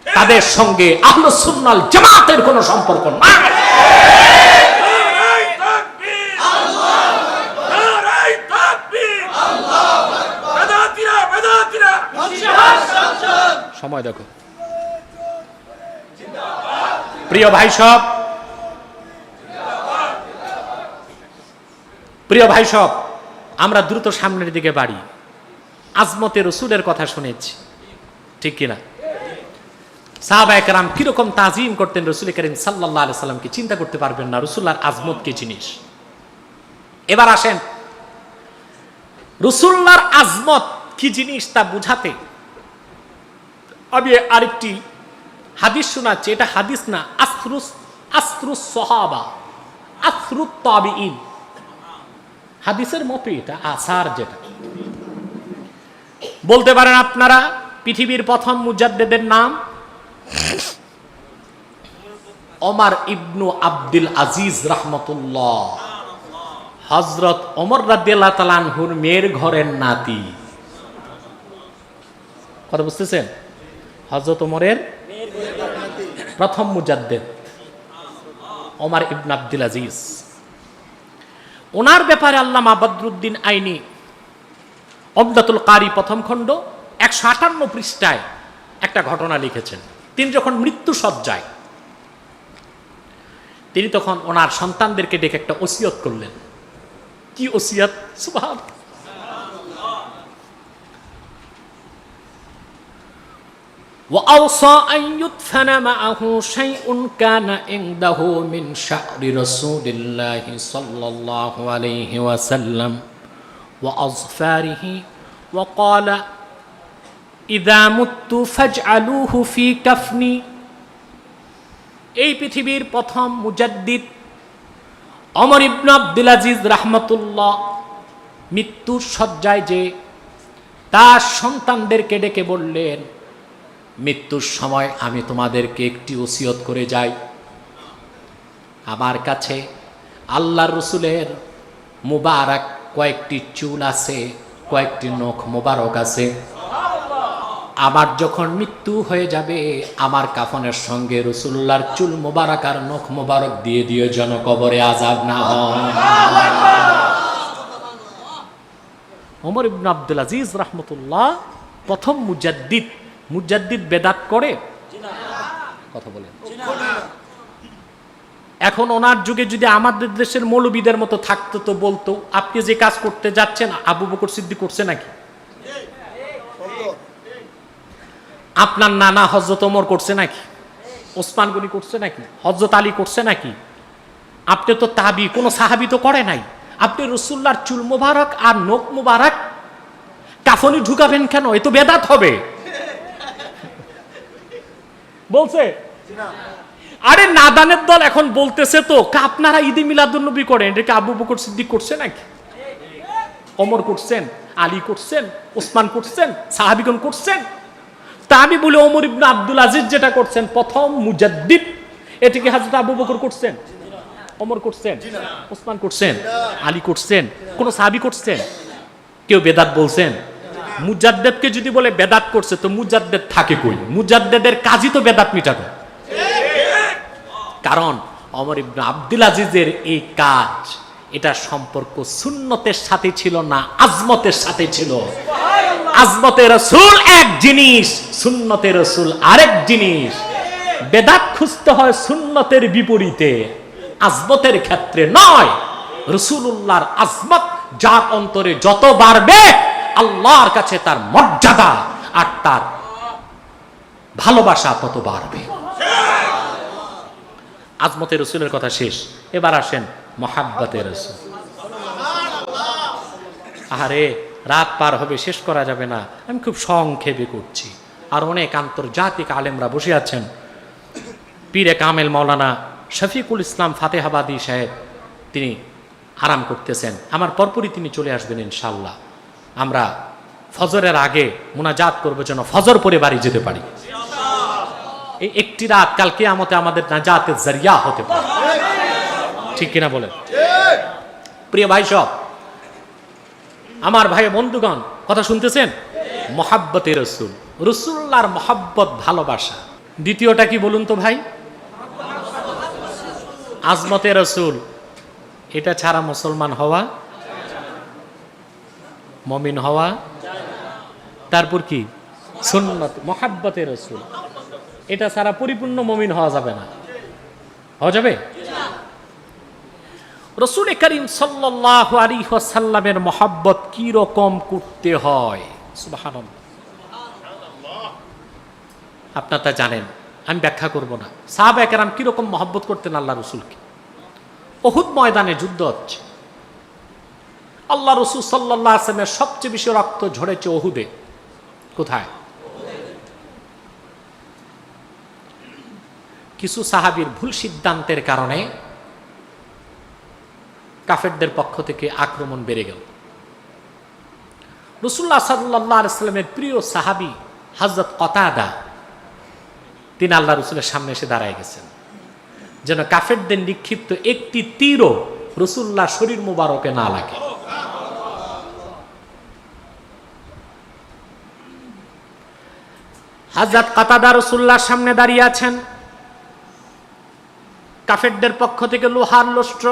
তাদের সঙ্গে আহলুস সুন্নাহ ওয়াল জামাতের কোনো সম্পর্ক নাই। সময় দেখো প্রিয় ভাই সব, প্রিয় ভাই সব, আমরা দ্রুত সামনের দিকে বাড়ি। আজমতে রসুলের কথা শুনেছি, ঠিক কিনা? সাহাবায়ে কেরাম কিরকম তাজিম করতেন রসুল করিম সাল্লাল্লাহু আলাইহি সাল্লামকে, চিন্তা করতে পারবেন না রসুল্লাহর আজমত কি জিনিস। এবার আসেন রসুল্লাহর আজমত কি জিনিস তা বুঝাতে আমি আরেকটি হাদিস শোনাচ্ছি। এটা হাদিস না, আসরুস সাহাবা, আসরুত তাবিঈন, হাদিসের মতো এটা আসার। যেটা বলতে পারেন আপনারা পৃথিবীর প্রথম মুজাদ্দিদের নাম ওমর ইবনু আব্দুল আজিজ রাহমাতুল্লাহ, হযরত ওমর রাদিয়াল্লাহু তাআলা আনহুর মেয়ের ঘরের নাতি। কথা বুঝতেছেন? হযরত ওমরের প্রথম মুজাদ্দিদ ওমর ইবনে আব্দুল আজিজ। ওনার ব্যাপারে আল্লামা বদরুদ্দিন আইনি উমদাতুল কারি প্রথম খণ্ড 158 পৃষ্ঠায় একটা ঘটনা লিখেছেন। তিনি যখন মৃত্যু সজ্জায়, তিনি তখন ওনার সন্তানদেরকে ডেকে একটা ওসিয়ত করলেন। কি ওসিয়ত? সুবহানাল্লাহ। وأوصى أن يدفن معه شيء كان عنده من شعر رسول الله صلى الله عليه وسلم وأظفاره وقال إذا مت فاجعلوه في كفني। এই পৃথিবীর প্রথম মুজাদ্দিদ ওমর ইবনে আব্দুল আজিজ রাহমাতুল্লাহ মৃত্যুর শয্যায় যে তার সন্তানদেরকে ডেকে বললেন, মৃত্যুর সময় আমি তোমাদেরকে একটি ওসিয়ত করে যাই। আমার কাছে আল্লাহর রসুলের মুবারক কয়েকটি চুল আছে, কয়েকটি নখ মুবারক আছে। আমার যখন মৃত্যু হয়ে যাবে, আমার কাফনের সঙ্গে রসুল্লাহর চুল মুবারক আর নখ মুবারক দিয়ে দিও, যেন কবরে আযাব না হয়। ওমর ইবনে আব্দুল আজিজ রাহমাতুল্লাহ প্রথম মুজাদ্দিদ। মুজাদ্দিদ বেদাত করে? কথা বলেন। এখন ওনার যুগে যদি আমাদের দেশের মৌলবীদের মতো থাকতো তো বলতো, আপনি যে কাজ করতে যাচ্ছেন আবু বকর সিদ্দিক করছে নাকি? আপনার নানা হযরত ওমর করছে নাকি? ওসমান গনি করছে নাকি? হযরত আলী করছে নাকি? আপনি তো তাবি, কোন সাহাবী তো করে নাই। আপনি রাসূলুল্লাহর চুল মোবারক আর নখ মোবারক কাফনে ঢুকাবেন কেন? এ তো বেদাত হবে বলছে। আরে নাদানের দল এখন বলতেছে তো আপনারা ঈদে মিলাদুন্নবী করেন, এটা কি আবু বকর সিদ্দিক করছে নাকি? ওমর করছেন, আলী করছেন, ওসমান করছেন, সাহাবীগণ করছেন? তা আমি বলি ওমর ইবনে আব্দুল আজিজ যেটা করছেন প্রথম মুজাদ্দিদ, এটা কি হযরত আবু বকর করছেন? ওমর করছেন? ওসমান করছেন? আলী করছেন? কোন সাহাবী করছেন? কেউ বেদাত বলছেন? মুজাদ্দিদকে যদি বলে বেদাত করছে তো মুজাদ্দিদ থাকে কই? মুজাদ্দিদের কাজই তো বেদাত মিটানো। কারণ ওমর ইবনে আব্দুল আজিজের এই কাজ, এটা সম্পর্ক সুন্নতের সাথে ছিল না, আজমতের সাথে ছিল। আজমতে রাসূল এক জিনিস, সুন্নতে রাসূল আরেক জিনিস। বেদাত খুঁজতে হয় সুন্নতের বিপরীতে, আজমতের ক্ষেত্রে নয়। রাসূলুল্লাহর আজমত যার অন্তরে যত বাড়বে, আল্লাহর কাছে তার মর্যাদা আর তার ভালোবাসা তত বাড়বে। আজমতে রাসূলের কথা শেষ, এবার আসেন মুহাব্বতে রাসূল। আরে রাত পার হবে, শেষ করা যাবে না, আমি খুব সংক্ষেপে করছি। আর অনেক আন্তর্জাতিক আলেমরা বসে আছেন। পীরে কামেল মাওলানা শফিকুল ইসলাম ফাতেহাবাদী সাহেব তিনি আরাম করতেছেন, আমার পরপরই তিনি চলে আসবেন ইনশাআল্লাহ। আমরা ফজরের আগে মুনাজাত করব যেন ফজর পরে বাড়ি যেতে পারি। এই একটি রাত কাল কিয়ামতে আমাদের নাজাতের জরিয়া হতে পারে, ঠিক কিনা বলেন? প্রিয় ভাই সব, আমার ভাই বন্ধুগণ, কথা শুনতেছেন? মুহাব্বতে রাসূল, রাসূলুল্লাহর মুহাব্বত, ভালোবাসা। দ্বিতীয়টা কি বলুন তো ভাই? আজমতে রাসূল। এটা ছাড়া মুসলমান হওয়া, মুমিন হওয়া, তারপর কি? সুন্নাত, মুহাব্বতে রাসূল। এটা ছাড়া পরিপূর্ণ মুমিন হওয়া যাবে না। হওয়া যাবে? রাসূল করিম সাল্লাল্লাহু আলাইহি ওয়াসাল্লামের মুহাব্বত কি রকম করতে হয়? সুবহানাল্লাহ। আপনারা তা জানেন, আমি ব্যাখ্যা করব না। সাহাবায়ে কেরাম কি রকম মুহাব্বত করতেন আল্লাহ রাসূলকে। উহুদ ময়দানে যুদ্ধ হচ্ছে, আল্লাহ রাসূল সাল্লাল্লাহু আলাইহি ওয়াসাল্লামের সবচেয়ে বেশি রক্ত ঝরেছে উহুদে। কোথায়? কিছু সাহাবীর ভুল সিদ্ধান্তের কারণে কাফেরদের পক্ষ থেকে আক্রমণ বেড়ে গেল। রাসূলুল্লাহ সাল্লাল্লাহু আলাইহি ওয়াসাল্লামের প্রিয় সাহাবী হযরত কতাদা, তিনি আল্লাহ রাসূলের সামনে এসে দাঁড়ায় গেছেন যেন কাফেরদের নিক্ষিপ্ত একটি তীরও রাসূলুল্লাহ শরীর মুবারকে না লাগে। হযরত কতাদা রাসূলুল্লাহর সামনে দাঁড়িয়ে আছেন, কাফেরদের পক্ষ থেকে লোহার লস্ত্র,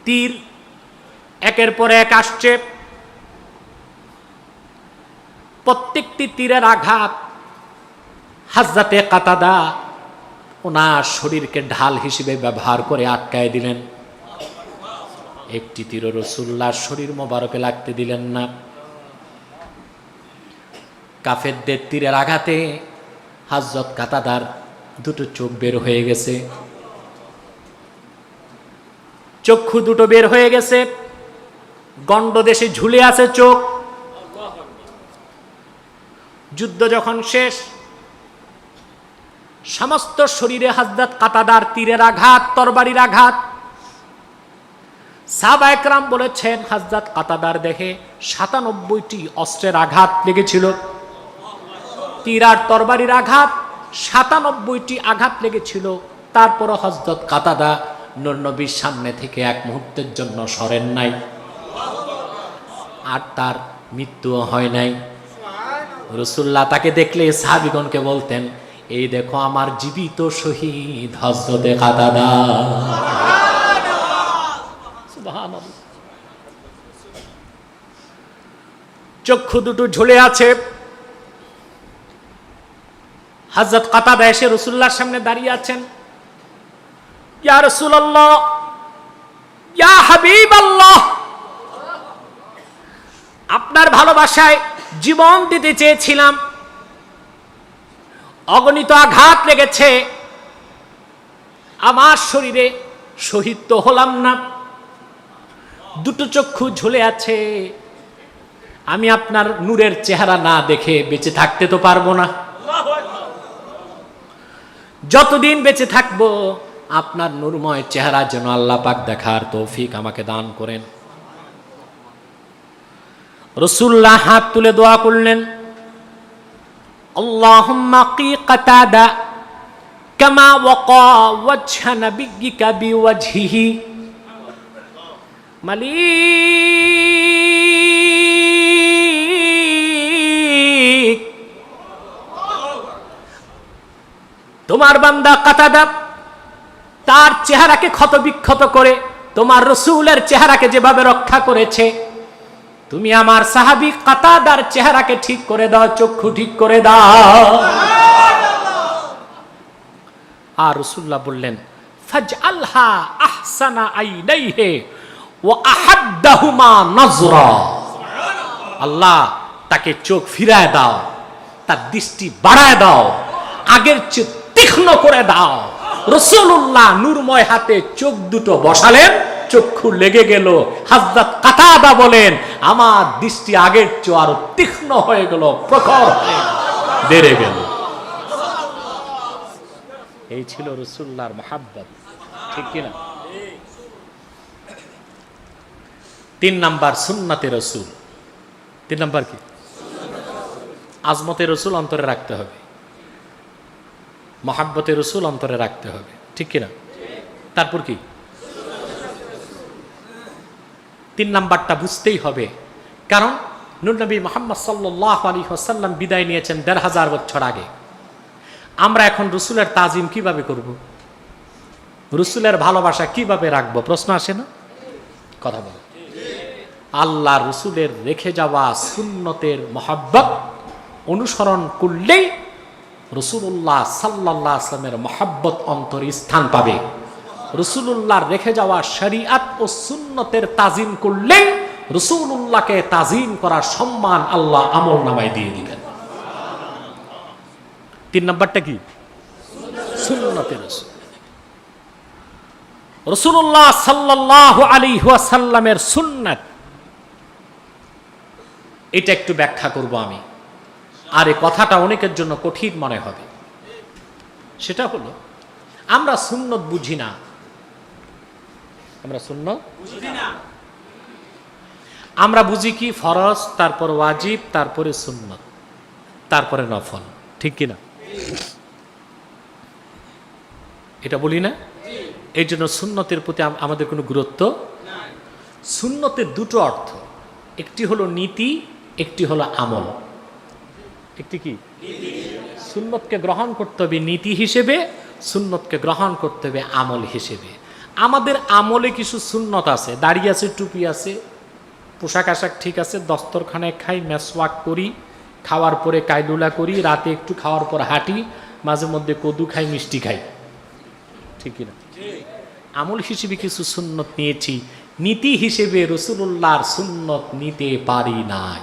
তীর একের পর এক আসছে। প্রত্যেকটি তীরের আঘাত হযরতে কতাদা ওনার শরীরকে ঢাল হিসেবে ব্যবহার করে আটকায় দিলেন। একটি তীর রাসূলুল্লাহর শরীর মোবারকে লাগতে দিলেন না। কাফেরদের তীরের আঘাতে হযরত কতাদার দুটো চোখ বের হয়ে গেছে, চক্ষু দুটো বের হয়ে গেছে, গন্ডদেশে ঝুলে আছে চোখ। যুদ্ধ যখন শেষ, সমস্ত শরীরে হযরত কতাদার তীরের আঘাত, তরবারির আঘাত। সাহাবায়ে কেরাম বলেছেন হযরত কতাদার দেহে ৯৭টি অস্ত্রের আঘাত লেগেছিল। তীর আর তরবারির আঘাত ৯৭টি আঘাত লেগেছিল। তারপরও হযরত কতাদা নূর নবীর সামনে থেকে এক মুহূর্তের জন্য সরেন নাই, আর তার মৃত্যুও হয় নাই। রাসূলুল্লাহ তাকে দেখলে সাহাবীগণকে বলতেন, এই দেখো আমার জীবিত শহীদ হযরতে কতাদা। সুবহানাল্লাহ। চক্ষু দুটো ঝুলে আছে। হযরত কতাদা এসে রাসূলুল্লাহর সামনে দাঁড়িয়ে আছেন। ইয়া রাসূলুল্লাহ, ইয়া হাবিবাল্লাহ, আপনার ভালোবাসায় জীবন দিতে চেয়েছিলাম, অগণিত আঘাত লেগেছে, আমার শরীরে শহীদ তো হলাম না, দুটো চক্ষু ঝুলে আছে, আমি আপনার নূরের চেহারা না দেখে বেঁচে থাকতে তো পারবো না। যতদিন বেঁচে থাকবো আপনার নূরময় চেহারা যেন আল্লাহ পাক দেখার তৌফিক আমাকে দান করেন। রাসূলুল্লাহ হাত তুলে দোয়া করলেন, আল্লাহুম্মা কি কাতাদা কামা ওয়াকা ওয়াজহা নাবিয়্যিকা বিওয়াজহিহি। মালিক, তোমার বান্দা কাতাদা তার চেহারাকে ক্ষত বিক্ষত করে তোমার রাসূলের চেহারাকে যেভাবে রক্ষা করেছে, তুমি আমার সাহাবী কাতাদার চেহারাকে ঠিক করে দাও, চক্ষু ঠিক করে দাও। আর রাসূলুল্লাহ বললেন, ফাজআলহা আহসানা আইনাইহি ওয়া আহাদ্দাহুমা নাজরা। আল্লাহ তাকে চোখ ফিরায় দাও, তার দৃষ্টি বাড়ায় দাও, আগের চেয়ে তীক্ষ্ণ করে দাও। রাসূলুল্লাহ নূরময় হাতে চোখ দুটো বসালেন, চক্ষু লেগে গেল। হযরত কাতাদা বলেন, আমার দৃষ্টি আগের চেয়ে আরো তীক্ষ্ণ হয়ে গেল, প্রখর হয়ে বেড়ে গেল। এই ছিল রাসূলুল্লাহর মহব্বত, ঠিক কিনা? 3 নাম্বার সুন্নতে রাসূল। 3 নাম্বার কি? আজমতে রাসূল অন্তরে রাখতে হবে, মহব্বতে রাসূল অন্তরে রাখতে হবে, ঠিক কিনা? তারপর কি? 3 নাম্বারটা বুঝতেই হবে, কারণ নূর নবী মুহাম্মদ সাল্লাল্লাহু আলাইহি ওয়াসাল্লাম বিদায় নিয়েছেন 1500 বছর আগে। আমরা এখন রাসূলের তাজিম কিভাবে করব? রাসূলের ভালোবাসা কিভাবে রাখবো? প্রশ্ন আসে না? কথা বলো। আল্লাহ রাসূলের রেখে যাওয়া সুন্নতের মহব্বত অনুসরণ করলেই রাসূলুল্লাহ সাল্লাল্লাহু আলাইহি ওয়াসাল্লামের মহব্বত অন্তরে স্থান পাবে। রাসূলুল্লাহর রেখে যাওয়া শরীয়ত ও সুন্নতের তাজিম করলে রাসূলুল্লাহকে তাজিম করার সম্মান আল্লাহ আমলনামায় দিয়ে দিবেন। 3 নাম্বারটা কি? সুন্নতে রাসূল। রাসূলুল্লাহ সাল্লাল্লাহু আলাইহি ওয়াসাল্লামের সুন্নাত, এটা একটু ব্যাখ্যা করব আমি। আর এই কথাটা অনেকের জন্য কঠিন মনে হবে। সেটা হলো, আমরা সুন্নত বুঝি না। আমরা সুন্নত বুঝি না। আমরা বুঝি কি? ফরজ, তারপর ওয়াজিব, তারপরে সুন্নত, তারপরে নফল, ঠিক কিনা? এটা বলি না? এই জন্য সুন্নতের প্রতি আমাদের কোনো গুরুত্ব নাই। সুন্নতের দুটো অর্থ, একটি হলো নীতি, একটি হলো আমল। একটি কি? সুন্নতকে গ্রহণ করতে হবে নীতি হিসেবে, সুন্নতকে গ্রহণ করতে হবে আমল হিসেবে। আমাদের আমলে কিছু সুন্নত আছে, দাড়ি আছে, টুপি আছে, পোশাক আশাক ঠিক আছে, দস্তরখানে খাই, মেসওয়াক করি, খাওয়ার পরে কায়লুলা করি, রাতে একটু খাওয়ার পর হাঁটি, মাঝে মধ্যে কদু খাই, মিষ্টি খাই, ঠিক কিনা? আমল হিসেবে কিছু সুন্নত নিয়েছি, নীতি হিসেবে রাসূলুল্লাহর সুন্নত নিতে পারি নাই,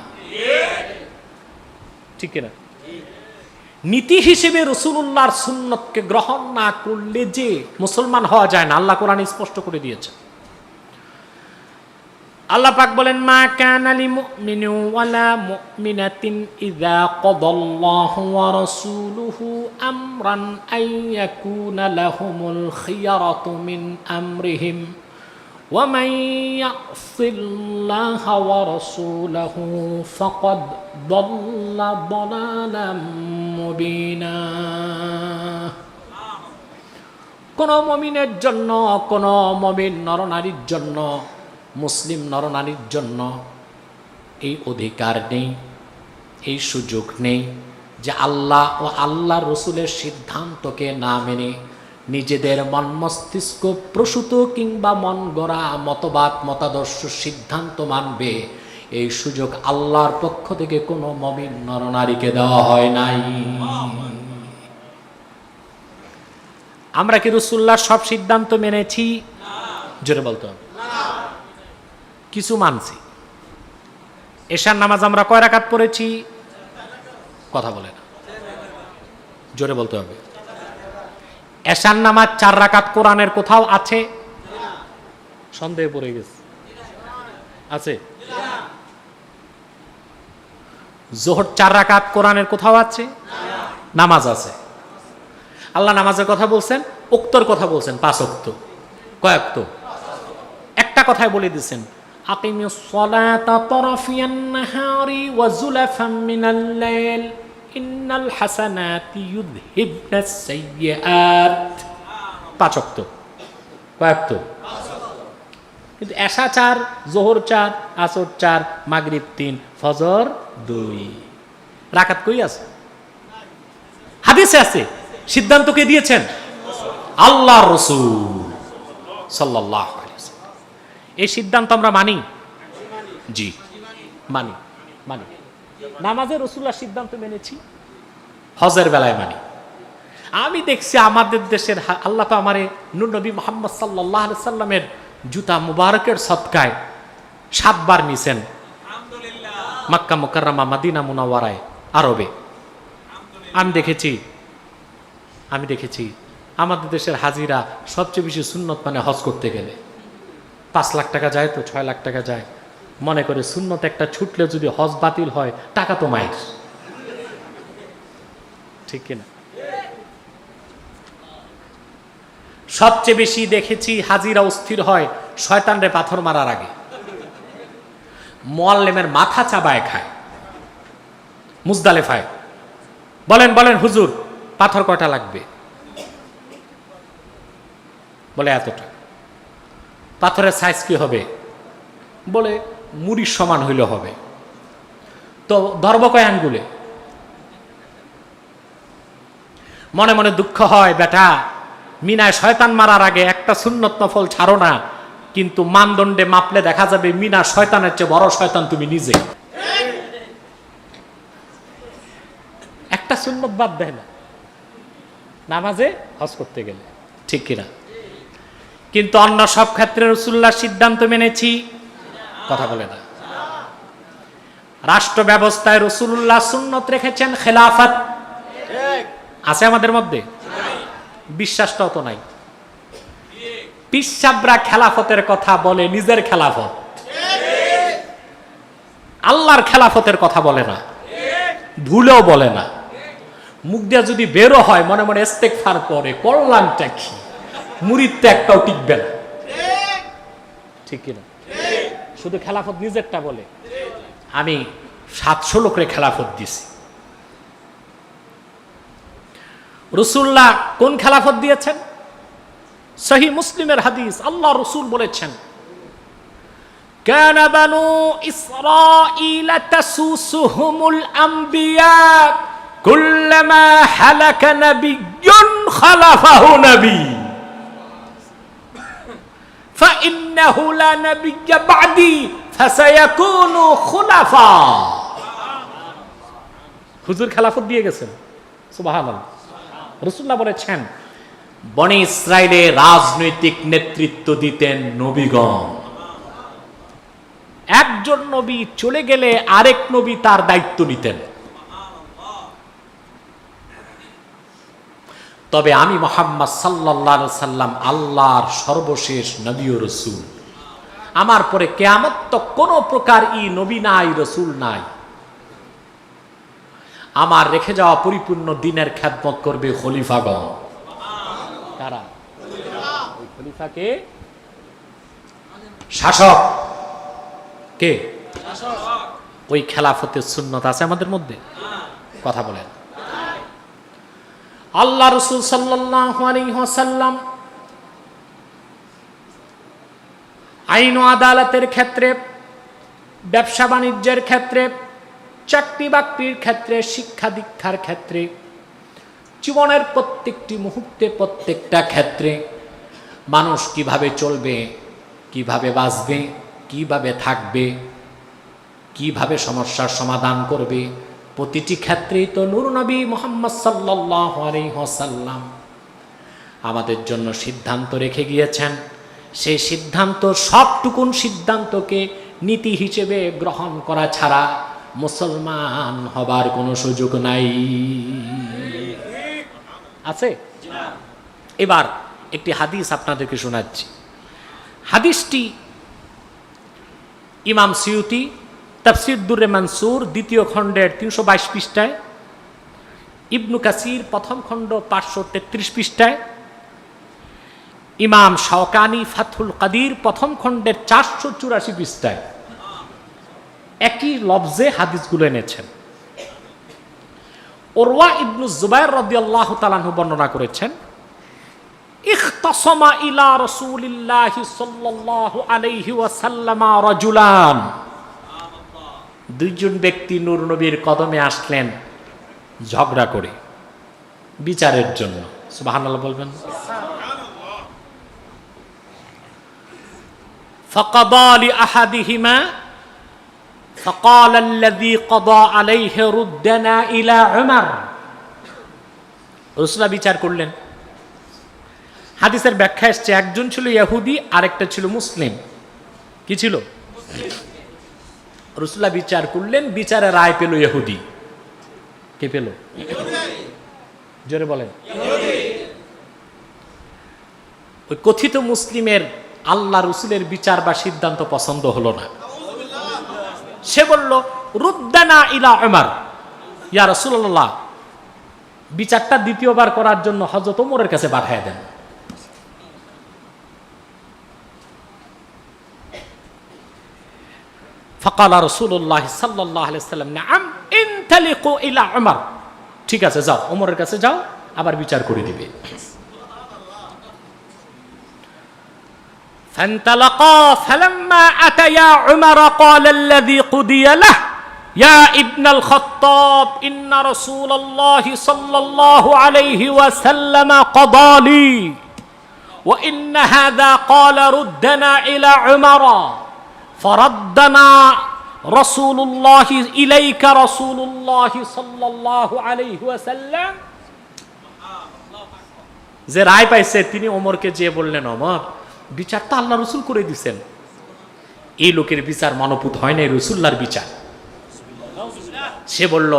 ঠিক কিনা? নীতি হিসেবে রাসূলুল্লাহর সুন্নতকে গ্রহণ না করলে যে মুসলমান হওয়া যায় না, আল্লাহ কোরআনে স্পষ্ট করে দিয়েছে। আল্লাহ পাক বলেন, মা কানা লিমুমিনিন ওয়ালা মুমিনাতিন ইযা কাদাল্লাহু ওয়া রাসূলুহু আমরান আইয়াকুনা লাহুমুল খিয়ারাতু মিন আমরিহিম ওয়া মান ইয়াসিল্লাহা ওয়া রাসূলাহু ফাকাদ দাল্লা দালালাম মুবিনা। কোন মুমিনের জন্য, কোন মুমিন নরনারীর জন্য, মুসলিম নরনারীর জন্য এই অধিকার নেই, এই সুযোগ নেই যে আল্লাহ ও আল্লাহর রাসূলের সিদ্ধান্তকে না মেনে নিজেদের মন মস্তিষ্ক প্রসূত কিংবা মন গড়া মতবাদ মতাদর্শ সিদ্ধান্ত মানবে। এই সুযোগ আল্লাহর পক্ষ থেকে কোনো মুমিন নরনারীকে দেওয়া হয় নাই। আমরা কি রাসূলুল্লাহর সব সিদ্ধান্ত মেনেছি? জোরে বলতে হবে। কিছু মানছি। এশার নামাজ আমরা কয় রাকাত পড়েছি? কথা বলে না, জোরে বলতে হবে। এশার নামাজ 4 রাকাত কোরআনের কোথাও আছে? সন্দেহ পড়ে গেছে, আছে? যোহর 4 রাকাত কোরআনের কোথাও আছে? নামাজ আছে। আল্লাহ নামাজের কথা বলছেন, উক্তর কথা বলছেন, 5 ওয়াক্ত। কয় ওয়াক্ত? একটা কথাই বলে দিয়েছেন, আকিমিস সালাতা তারাফিয়ান নাহারি ওয়া যুলাফাম মিনাল লাইল ইন্নাল হাসানাতি ইউযহিবনাস সাইয়্যাত। 5 ওয়াক্ত। কয় ওয়াক্ত? কিন্তু এশা 4, যোহর 4, আসর 4, মাগরিব 3, ফজর 2। রাকাত কই আছে? হাদিসে আছে। সিদ্ধান্ত কে দিয়েছেন? আল্লাহর রাসূল সাল্লাল্লাহু আলাইহি ওয়াসাল্লাম। এই সিদ্ধান্ত আমরা মানি? জি মানি। নামাজে রাসূলুল্লাহর সিদ্ধান্ত মেনেছি, হজের বেলায় মানি। আমি দেখছি আমাদের দেশের আল্লাহ তো আমারে নূর নবী মুহাম্মদ সাল্লাল্লাহু আলাইহি সাল্লামের জুতা মুবারকের সদকায় 7 বার নিছেন মক্কা মুকাররমা, মদিনা মুনাওয়ারায়, আরবে। আমি দেখেছি আমাদের দেশের হাজিরা সবচেয়ে বেশি সুন্নত মানে হজ করতে গেলে 5 লাখ টাকা যায়, তো 6 লাখ টাকা যায়। মনে করে সুন্নত একটা ছুটলে যদি হজ বাতিল হয়, টাকা তো মায়ের, ঠিক কিনা? সবচেয়ে বেশি দেখেছি হাজিরা অস্থির হয় শয়তানরে পাথর মারার আগে। মুআল্লিমের মাথা চাবায় খায় মুজদালিফায়। বলেন হুজুর, পাথর কয়টা লাগবে? বলে এতটা। পাথরের সাইজ কি হবে? বলে মুড়ির সমান হইলে হবে। তো ধরব কয় আঙ্গুলে? মনে মনে দুঃখ হয়, বেটা মিনায় শয়তান মারার আগে একটা সুন্নত নফল ছাড়ো না, কিন্তু মানদণ্ডে মাপলে দেখা যাবে মিনা শয়তানের চেয়ে বড় শয়তান তুমি নিজে। একটা সুন্নত বাদ দেয় না নামাজে, হজ করতে গেলে, ঠিক কিনা? কিন্তু অন্য সব ক্ষেত্রে রাসূলুল্লাহর সিদ্ধান্ত মেনেছি, কথা বলে না। রাষ্ট্র ব্যবস্থায় রাসূলুল্লাহ সুন্নত রেখেছেন, খেলাফত আছে আমাদের মধ্যে, বিশ্বাসটাও তো নাই। পিসাবরা খেলাফতের কথা বলে, নিজের খেলাফত, আল্লাহর খেলাফতের কথা বলে না, ভুলেও বলে না। মুখ দিয়ে যদি বেরো হয় মনে মনে ইস্তেগফার করে, করলামটা কি? মুরিদ তো একটাও টিকবে না, ঠিক কিনা? শুধু খেলাফত নিজেরটা বলে। আমি 700 লোকরে খেলাফত দিছি। রাসূলুল্লাহ কোন খেলাফত দিয়েছেন? সহিহ মুসলিমের হাদিস, আল্লাহ রাসূল বলেছেন, কানা বানু ইসরাঈল তাসুসুহুমুল আম্বিয়া কুল্লামা হালাকা নাবিয়্যুন খালাফাহু নবী ফাইন্নাহু লা নাবিয়্যা বা'দি ফাসায়াকুনু খুলাফা। হুজুর খেলাফত দিয়ে গেছেন, সুবহানাল্লাহ। রাসূলুল্লাহ বলেছেন, বনি ইসরাইলে রাজনৈতিক নেতৃত্ব দিতেন নবীগণ। একজন নবী চলে গেলে আরেক নবী তার দায়িত্ব নিতেন। তবে আমি মুহাম্মদ সাল্লাল্লাহু আলাইহি সাল্লাম আল্লাহর সর্বশেষ নবী ও রাসূল। আমার পরে কিয়ামত তো কোনো প্রকার নবী নাই, রাসূল নাই। আমার রেখে যাওয়া পরিপূর্ণ দ্বীনের খেদমত করবে খলিফাগণ। কারা? ওই খলিফাকে শাসক কে? ওই খেলাফতের সুন্নত আছে আমাদের মধ্যে, কথা বলেন। আল্লাহ রাসূল সাল্লাল্লাহু আলাইহি ওয়াসাল্লাম আইন ও আদালতের ক্ষেত্রে, ব্যবসা বাণিজ্যের ক্ষেত্রে, চাকরি বাকরির ক্ষেত্রে, শিক্ষা দীক্ষার ক্ষেত্রে, জীবনের প্রত্যেকটি মুহূর্তে, প্রত্যেকটা ক্ষেত্রে মানুষ কিভাবে চলবে, কিভাবে বাঁচবে, কিভাবে থাকবে, কিভাবে সমস্যার সমাধান করবে, প্রতিটি ক্ষেত্রেই তো নূর নবী মুহাম্মদ সাল্লাল্লাহু আলাইহি ওয়াসাল্লাম আমাদের জন্য সিদ্ধান্ত রেখে গিয়েছেন। সেই সিদ্ধান্ত, সবটুকুন সিদ্ধান্তকে নীতি হিসেবে গ্রহণ করা ছাড়া মুসলমান হবার কোনো সুযোগ নাই। আছে? এবার একটি হাদিস আপনাদেরকে শোনাচ্ছি। হাদিসটি ইমাম সিউতি তাফসীর দুররে মানসুর 2য় খণ্ডের 322 পৃষ্ঠায় ইবনু কাসির প্রথম খণ্ড 533 পৃষ্ঠায়, ইমাম শাওকানি ফাথুল কাদির প্রথম খণ্ডের 484 পৃষ্ঠায় একই লফজে হাদিসগুলো এনেছেন। উরওয়া ইবনু জুবাইর রাদিয়াল্লাহু তাআলা আনহু বর্ণনা করেছেন, ইখতাসামা ইলা রাসূলিল্লাহি সাল্লাল্লাহু আলাইহি ওয়াসাল্লাম রাজুলান, দুইজন ব্যক্তি নূর নবীর কদমে আসলেন ঝগড়া করে বিচারের জন্য। সুবহানাল্লাহ বলবেন। ফাকাদা লিআহাদিহিমা ফাকালা আল্লাযী কাদা আলাইহি রুদ্দানা ইলা উমর। রাসূলুল্লাহ বিচার করলেন। হাদিসের ব্যাখ্যা এসছে, একজন ছিল ইহুদি, আরেকটা ছিল মুসলিম। কি ছিল? রাসূলুল্লাহ বিচার করলেন, বিচারে রায় পেল ইহুদি। কে পেল? জোরে বলেন। ওই কথিত মুসলিমের আল্লাহ রসুলের বিচার বা সিদ্ধান্ত পছন্দ হলো না। সে বলল, রুদ্দানা ইলা উমর, ইয়া রাসূলুল্লাহ, বিচারটা দ্বিতীয়বার করার জন্য হযরত ওমরের কাছে পাঠিয়ে দেন। ফাকালা রাসূলুল্লাহ সাল্লাল্লাহু আলাইহি ওয়াসাল্লাম, নাআম ইনতালিকু ইলা উমর, ঠিক আছে যাও, ওমরের কাছে যাও, আবার বিচার করে দিবে। فانطلقا فلما أتيا عمر قال الذي قضي له يا ابن الخطاب إن رسول الله صلى الله عليه وسلم قضى لي وإن هذا قال ردنا إلى عمر فردنا رسول الله إليك رسول الله صلى الله عليه وسلم। যে রায় পাইছে তিনি ওমরকে যে বললেন, ওমর, বিচারটা আল্লাহ রসুল করে দিচ্ছেন, এই লোকের বিচার মানবুত হয় না, রসুল্লাহর বিচার। সে বলল,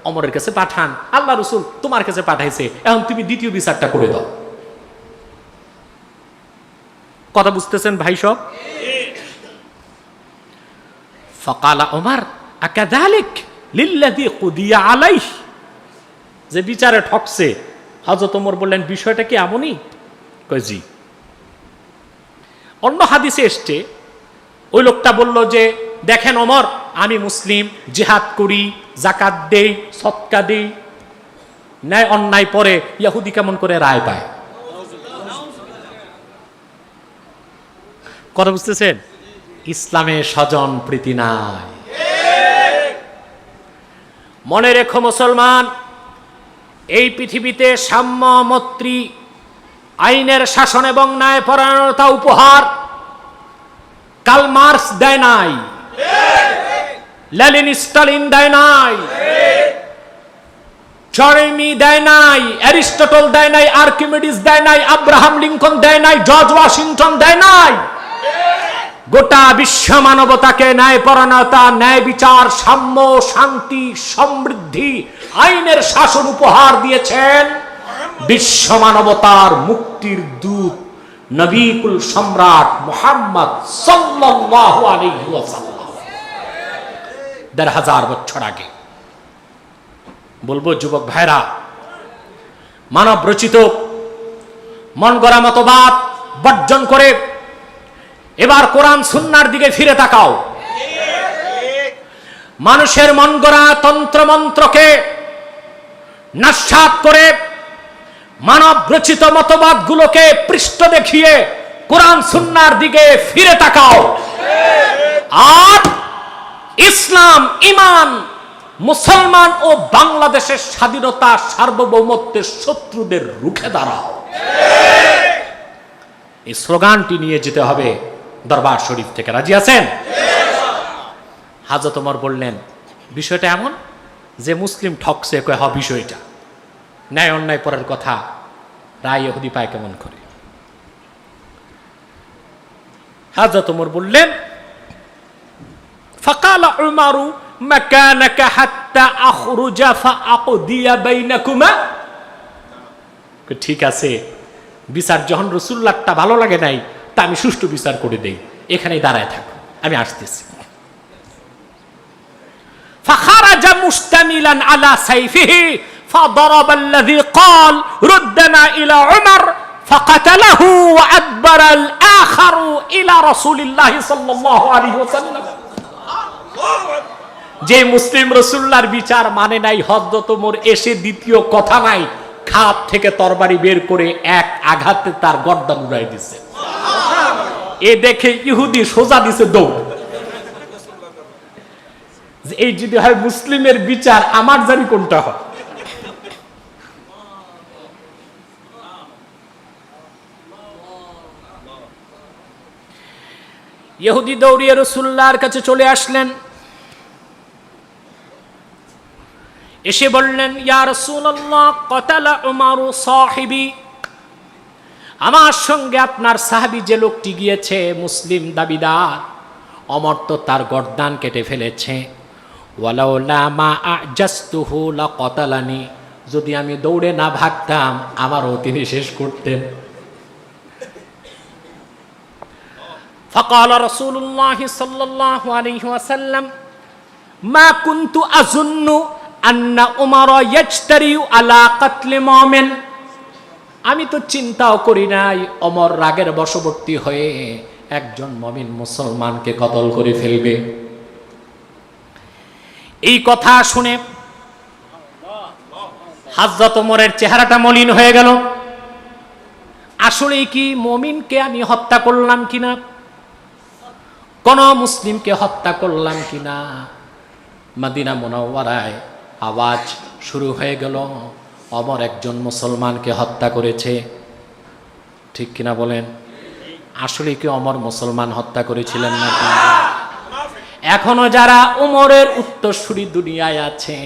ওমরের কাছে পাঠান, আল্লাহ রসুল তোমার কাছে পাঠাইছে, এখন তুমি দ্বিতীয় বিচারটা করে দাও। কথা বুঝতেছেন ভাই সব? ফাকালা ওমর আকাযালিক লিল্লাযী কুদিয়া আলাইহি, যে বিচারে ঠকছে হযরত ওমর বললেন, বিষয়টা কি এমনই? কয় জি। অন্য হাদিসে এসছে, ওই লোকটা বলল যে, দেখেন ওমর, আমি মুসলিম, জিহাদ করি, যাকাত দেই, সদকা দেই, ন্যায় অন্যায় পরে ইহুদি কেমন করে রায় পায়? কথা বুঝতেছেন? ইসলামে স্বজন প্রীতি নাই। মনে রেখো মুসলমান, এই পৃথিবীতে সাম্য, মৈত্রী, আইনের শাসন এবং ন্যায়পরায়ণতা উপহার কার্ল মার্কস দেয় নাই, লেনিন স্টালিন দেয় নাই, জেরেমি দেয় নাই, অ্যারিস্টটল দেয় নাই, আর্কিমিডিস দেয় নাই, আব্রাহাম লিঙ্কন দেয় নাই, জর্জ ওয়াশিংটন দেয় নাই। গোটা বিশ্ব মানবতাকে ন্যায়পরায়ণতা, ন্যায় বিচার, সাম্য, শান্তি, সমৃদ্ধি, আইনের শাসন উপহার দিয়েছেন বিশ্ব মানবতার মুক্তির দূত নবীকুল সম্রাট মুহাম্মদ সাল্লাল্লাহু আলাইহি ওয়াসাল্লাম ১৫০০ বছর আগে। বলবো যুবক ভাইরা, মানব রচিত মন গড়া মতবাদ বর্জন করে এবার কোরআন সুন্নাহর দিকে ফিরে তাকাও। মানুষের মন গড়া তন্ত্র মন্ত্রকে নস্যাৎ করে মানব রচিত মতবাদগুলোকে পৃষ্ঠ দেখিয়ে কোরআন সুন্নাহর দিকে ফিরে তাকাও। আর ইসলাম, ঈমান, মুসলমান ও বাংলাদেশের স্বাধীনতা, সার্বভৌমত্বের শত্রুদের রুখে দাঁড়াও। এই স্লোগানটি নিয়ে যেতে হবে দরবার শরীফ থেকে। রাজি আছেন? হযরত ওমর বললেন, বিষয়টা এমন যে মুসলিম ঠকছে, কয় হ্যাঁ বিষয়টা ন্যায় অন্যায় পরের কথা রায় ইহুদি পায় কেমন করে? হযরত ওমর বললেন, ফাকালা উমারু মাকানাকা হাত্তা আখরুজা ফাআকদিয়া বাইনাকুমা। ঠিক আছে, বিচার যখন রাসূলুল্লাহটা ভালো লাগে নাই, তা আমি সুষ্ঠু বিচার করে দেই, এখানেই দাঁড়ায় থাকো, আমি আসতেছি। ফাখারাজা মুস্তামিলান আলা সাইফিহি فضرب الذي قال ردنا إلى عمر فقتله وأدبر الآخر إلى رسول الله صلى الله عليه وسلم যে মুসলিম রাসূলুল্লাহর বিচার মানে নাই, হযরত ওমর এসে দ্বিতীয় কথা নাই, খাপ থেকে তরবারি বের করে এক আঘাতে তার গর্দান উড়াই দিছে। এ দেখে ইহুদি সোজা দিছে দৌড়। এই যদি হয় মুসলিমের বিচার, আমার জানি কোনটা হয়। ইহুদি দৌড়িয়ে রাসূলুল্লাহর কাছে চলে আসলেন, এসে বললেন, ইয়া রাসূলুল্লাহ ক্বাতালা উমারু সাহিবি, আমার সঙ্গে আপনার সাহাবী যে লোকটি গিয়েছে মুসলিম দাবিদার, ওমর তো তার গর্দান কেটে ফেলেছে। ওয়ালাউলা মা আজাস্তুহু লাকাতালানি, যদি আমি দৌড়ে না ভাগতাম আমারও তিনি শেষ করতেন। ফাকালা রাসূলুল্লাহ সাল্লাল্লাহু আলাইহি ওয়াসাল্লাম মা কুনতু আযুন্নু আন্না উমার ইয়াজতারিউ আলা কাতলি মুমিন, আমি তো চিন্তাও করি নাই ওমর রাগের বশবর্তী হয়ে একজন মুমিন মুসলমানকে কতল করে ফেলবে। এই কথা শুনে হযরত ওমরের চেহারাটা মলিন হয়ে গেল। আসলে কি মুমিনকে আমি হত্যা করলাম কিনা, কোন মুসলিমকে হত্যা করলাম কিনা? মদিনা মুনাওয়ারায় আওয়াজ শুরু হয়ে গেল, ওমর একজন মুসলমানকে হত্যা করেছে। ঠিক কিনা বলেন? আসলে কি ওমর মুসলমান হত্যা করেছিলেন নাকি? এখনো যারা ওমরের উত্তরসূরি দুনিয়ায় আছে,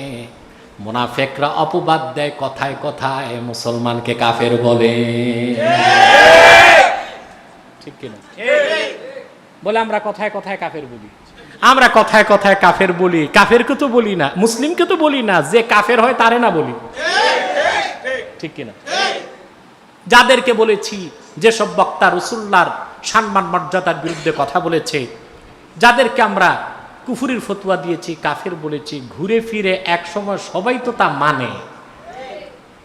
মুনাফিকরা অপবাদ দেয় কথায় কথায়, মুসলমানকে কাফের বলে। ঠিক কিনা বলে? আমরা কথায় কথায় কাফের বলি, আমরা কথায় কথায় কাফের বলি। কাফেরকে তো বলি না, মুসলিমকে তো বলি না, যে কাফের হয় তারে না বলি। ঠিক কিনা? যাদেরকে বলেছি, যেসব বক্তা রাসূলুল্লাহর সম্মান মর্যাদার বিরুদ্ধে কথা বলেছে, যাদেরকে আমরা কুফরির ফতোয়া দিয়েছি, কাফের বলেছি, ঘুরে ফিরে এক সময় সবাই তো তা মানে।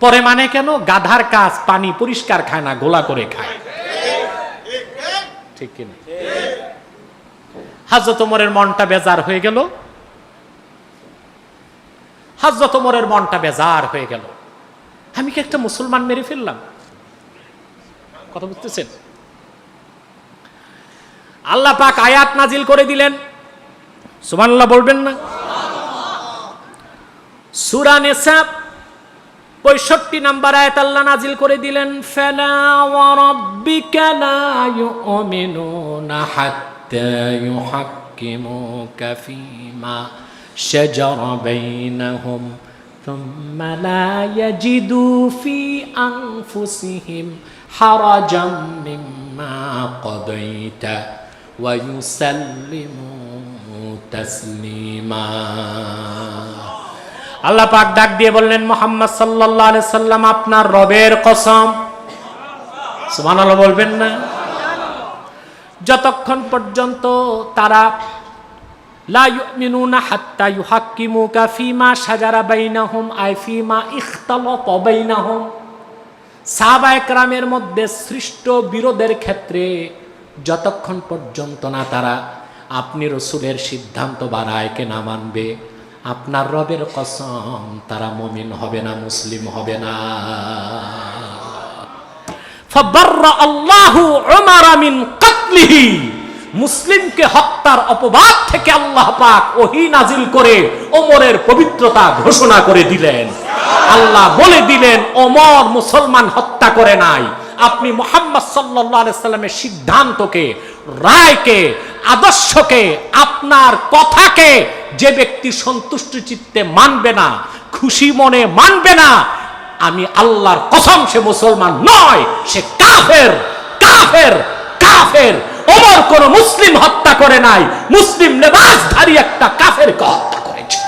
পরে মানে কেন? গাধার কাজ পানি পরিষ্কার খায় না, গোলা করে খায়। ঠিক কিনা? হযরত ওমরের মনটা বেজার হয়ে গেল, হযরত ওমরের মনটা বেজার হয়ে গেল। আমি কি একটা মুসলমান মেরে ফেললাম? কথা বুঝতেছেন? আল্লাহ পাক আয়াত নাজিল করে দিলেন, সুবহানাল্লাহ বলবেন না? সূরা নিসা 65 নম্বর আয়াত আল্লাহ নাজিল করে দিলেন, ফালা ওয়া রাব্বিকা লা ইউমিনুনা হাত্তা ইউহাক্কিমুকা ফীমা শাজারা বাইনাহুম থুম্মা লা ইয়াজিদু ফি আনফুসিহিম হারাজাম মিম্মা কাদাইতা ওয়া ইউসাল্লিমু তাসলিমা। আল্লাহ পাক ডাক দিয়ে বললেন, মুহাম্মদ সাল্লাল্লাহু আলাইহি সাল্লাম আপনার রবের কসম, সুবহানাল্লাহ বলবেন না? যতক্ষণ পর্যন্ত তারা লা ইউমিনুনা হাত্তা ইউহাক্কিমুকা ফীমা শাজারা বাইনাহুম আই ফীমা ইখতালাতা বাইনাহুম, সাহাবায়ে কেরামের মধ্যে সৃষ্ট বিরোধের ক্ষেত্রে যতক্ষণ পর্যন্ত না তারা আপনি রাসূলের সিদ্ধান্ত বাড়ায়কে না মানবে, আপনার রবের কসম তারা মুমিন হবে না, মুসলিম হবে না। ফাবাররা আল্লাহু উমারা মিন কাতলিহি, মুসলিমকে হত্যার অপবাদ থেকে আল্লাহ পাক ওহী নাজিল করে ওমরের পবিত্রতা ঘোষণা করে দিলেন। আল্লাহ বলে দিলেন, ওমর মুসলমান হত্যা করে নাই। আপনি মুহাম্মদ সাল্লাল্লাহু আলাইহি সাল্লামের সিদ্ধান্তকে, রায়কে, আদর্শকে, আপনার কথাকে যে ব্যক্তি সন্তুষ্ট চিত্তে মানবে না, খুশি মনে মানবে না, আমি আল্লাহর কসম সে মুসলমান নয়, সে কাফের, কাফের, কাফের। ওমর কোন মুসলিম হত্যা করে নাই, মুসলিম লেবাসধারী একটা কাফেরকে হত্যা করেছে।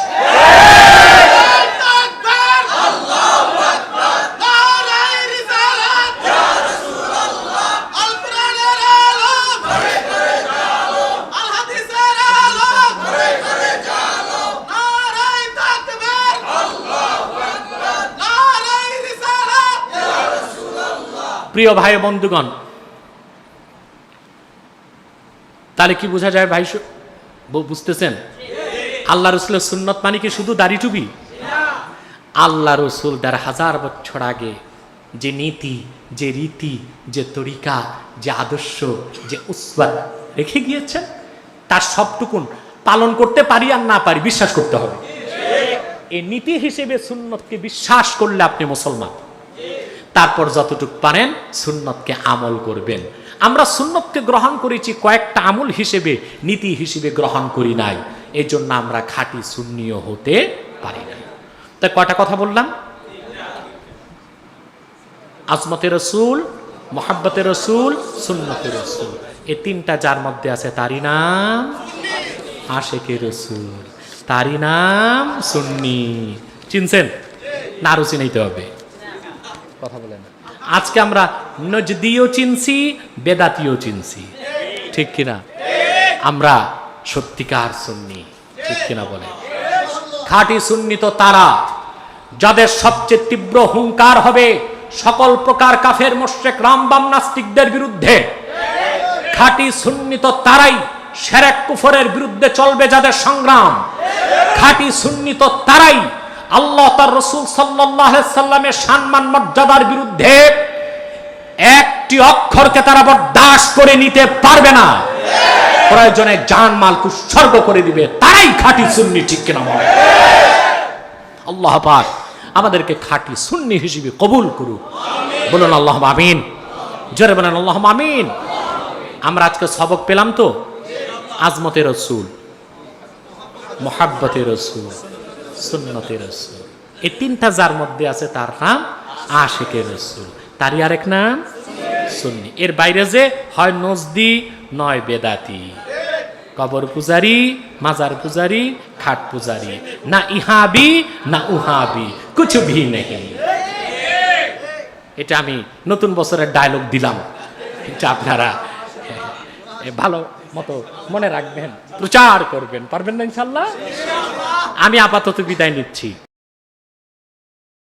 প্রিয় ভাই বন্ধুগণ, তাহলে কি বোঝা যায় ভাই? বুঝতেছেন? আল্লাহ রসুলের সুন্নত মানে কি শুধু দাড়ি টুপি? আল্লাহ রসুল ১,৫০০ বছর আগে যে নীতি, যে রীতি, যে তরিকা, যে আদর্শ, যে উসওয়াত রেখে গিয়েছেন, তার সবটুকুন পালন করতে পারি আর না পারি বিশ্বাস করতে হবে। এই নীতি হিসেবে সুন্নতকে বিশ্বাস করলে আপনি মুসলমান। তারপর যতটুকু পারেন সুন্নতকে আমল করবেন। আমরা সুন্নতকে গ্রহণ করেছি কয়েকটা আমল হিসেবে, নীতি হিসেবে গ্রহণ করি নাই। এই জন্য আমরা খাঁটি সুন্নিও হতে পারি না। তাই কয়টা কথা বললাম? আজমতে রসুল, মোহাব্বতে রসুল, সুন্নতে রসুল, এই তিনটা যার মধ্যে আছে তারই নাম আশেকে রসুল, তারই নাম সুন্নি। চিনছেন না? আরো চিনাইতে হবে। কথা বলেন। আজকে আমরা নজদিও চিনছি, বেদাতিও চিনছি, ঠিক কিনা? আমরা সত্যিকার সুন্নি, ঠিক কিনা বলে? খাঁটি সুন্নি তো তারা যাদের সবচেয়ে তীব্র হুঙ্কার হবে সকল প্রকার কাফের মুশরিক রামবাম নাস্তিকদের বিরুদ্ধে। খাঁটি সুন্নি তো তারাই শিরক কুফরের বিরুদ্ধে চলবে যাদের সংগ্রাম। খাঁটি সুন্নি তো তারাই আল্লাহ তার রাসূল সাল্লাল্লাহু আলাইহি সাল্লামের সম্মান মর্যাদার বিরুদ্ধে একটি অক্ষরকে তারা বরদাস্ত করে নিতে পারবে না, প্রয়োজনে জানমাল উৎসর্গ করে দিবে। তারাই খাঁটি সুন্নি, ঠিক কিনা বলে? আল্লাহ পাক আমাদেরকে খাঁটি সুন্নি হিসেবে কবুল করুক। বলুন আল্লাহুম্মা আমিন। জোরে বলেন আল্লাহুম্মা আমিন। আমরা আজকে সবক পেলাম তো, আজমতে রসুল, মোহাব্বতে রসুল, সুন্নতে রসুল, এই তিনটা যার মধ্যে আছে তার নাম আশিকে রসুল, তারই আরেক নাম সুন্নি। এর বাইরে যে হয় নজদি নয় বেদাতি, কবর পূজারি, মাজার পূজারি, খাট পূজারি, না ইহাবি না উহাবি, কুছ ভি নেই। এটা আমি নতুন বছরের ডায়লগ দিলাম, এটা আপনারা ভালো মতো মনে রাখবেন, প্রচার করবেন, পারবেন না ইনশাল্লাহ? আমি আপাতত বিদায় নিচ্ছি।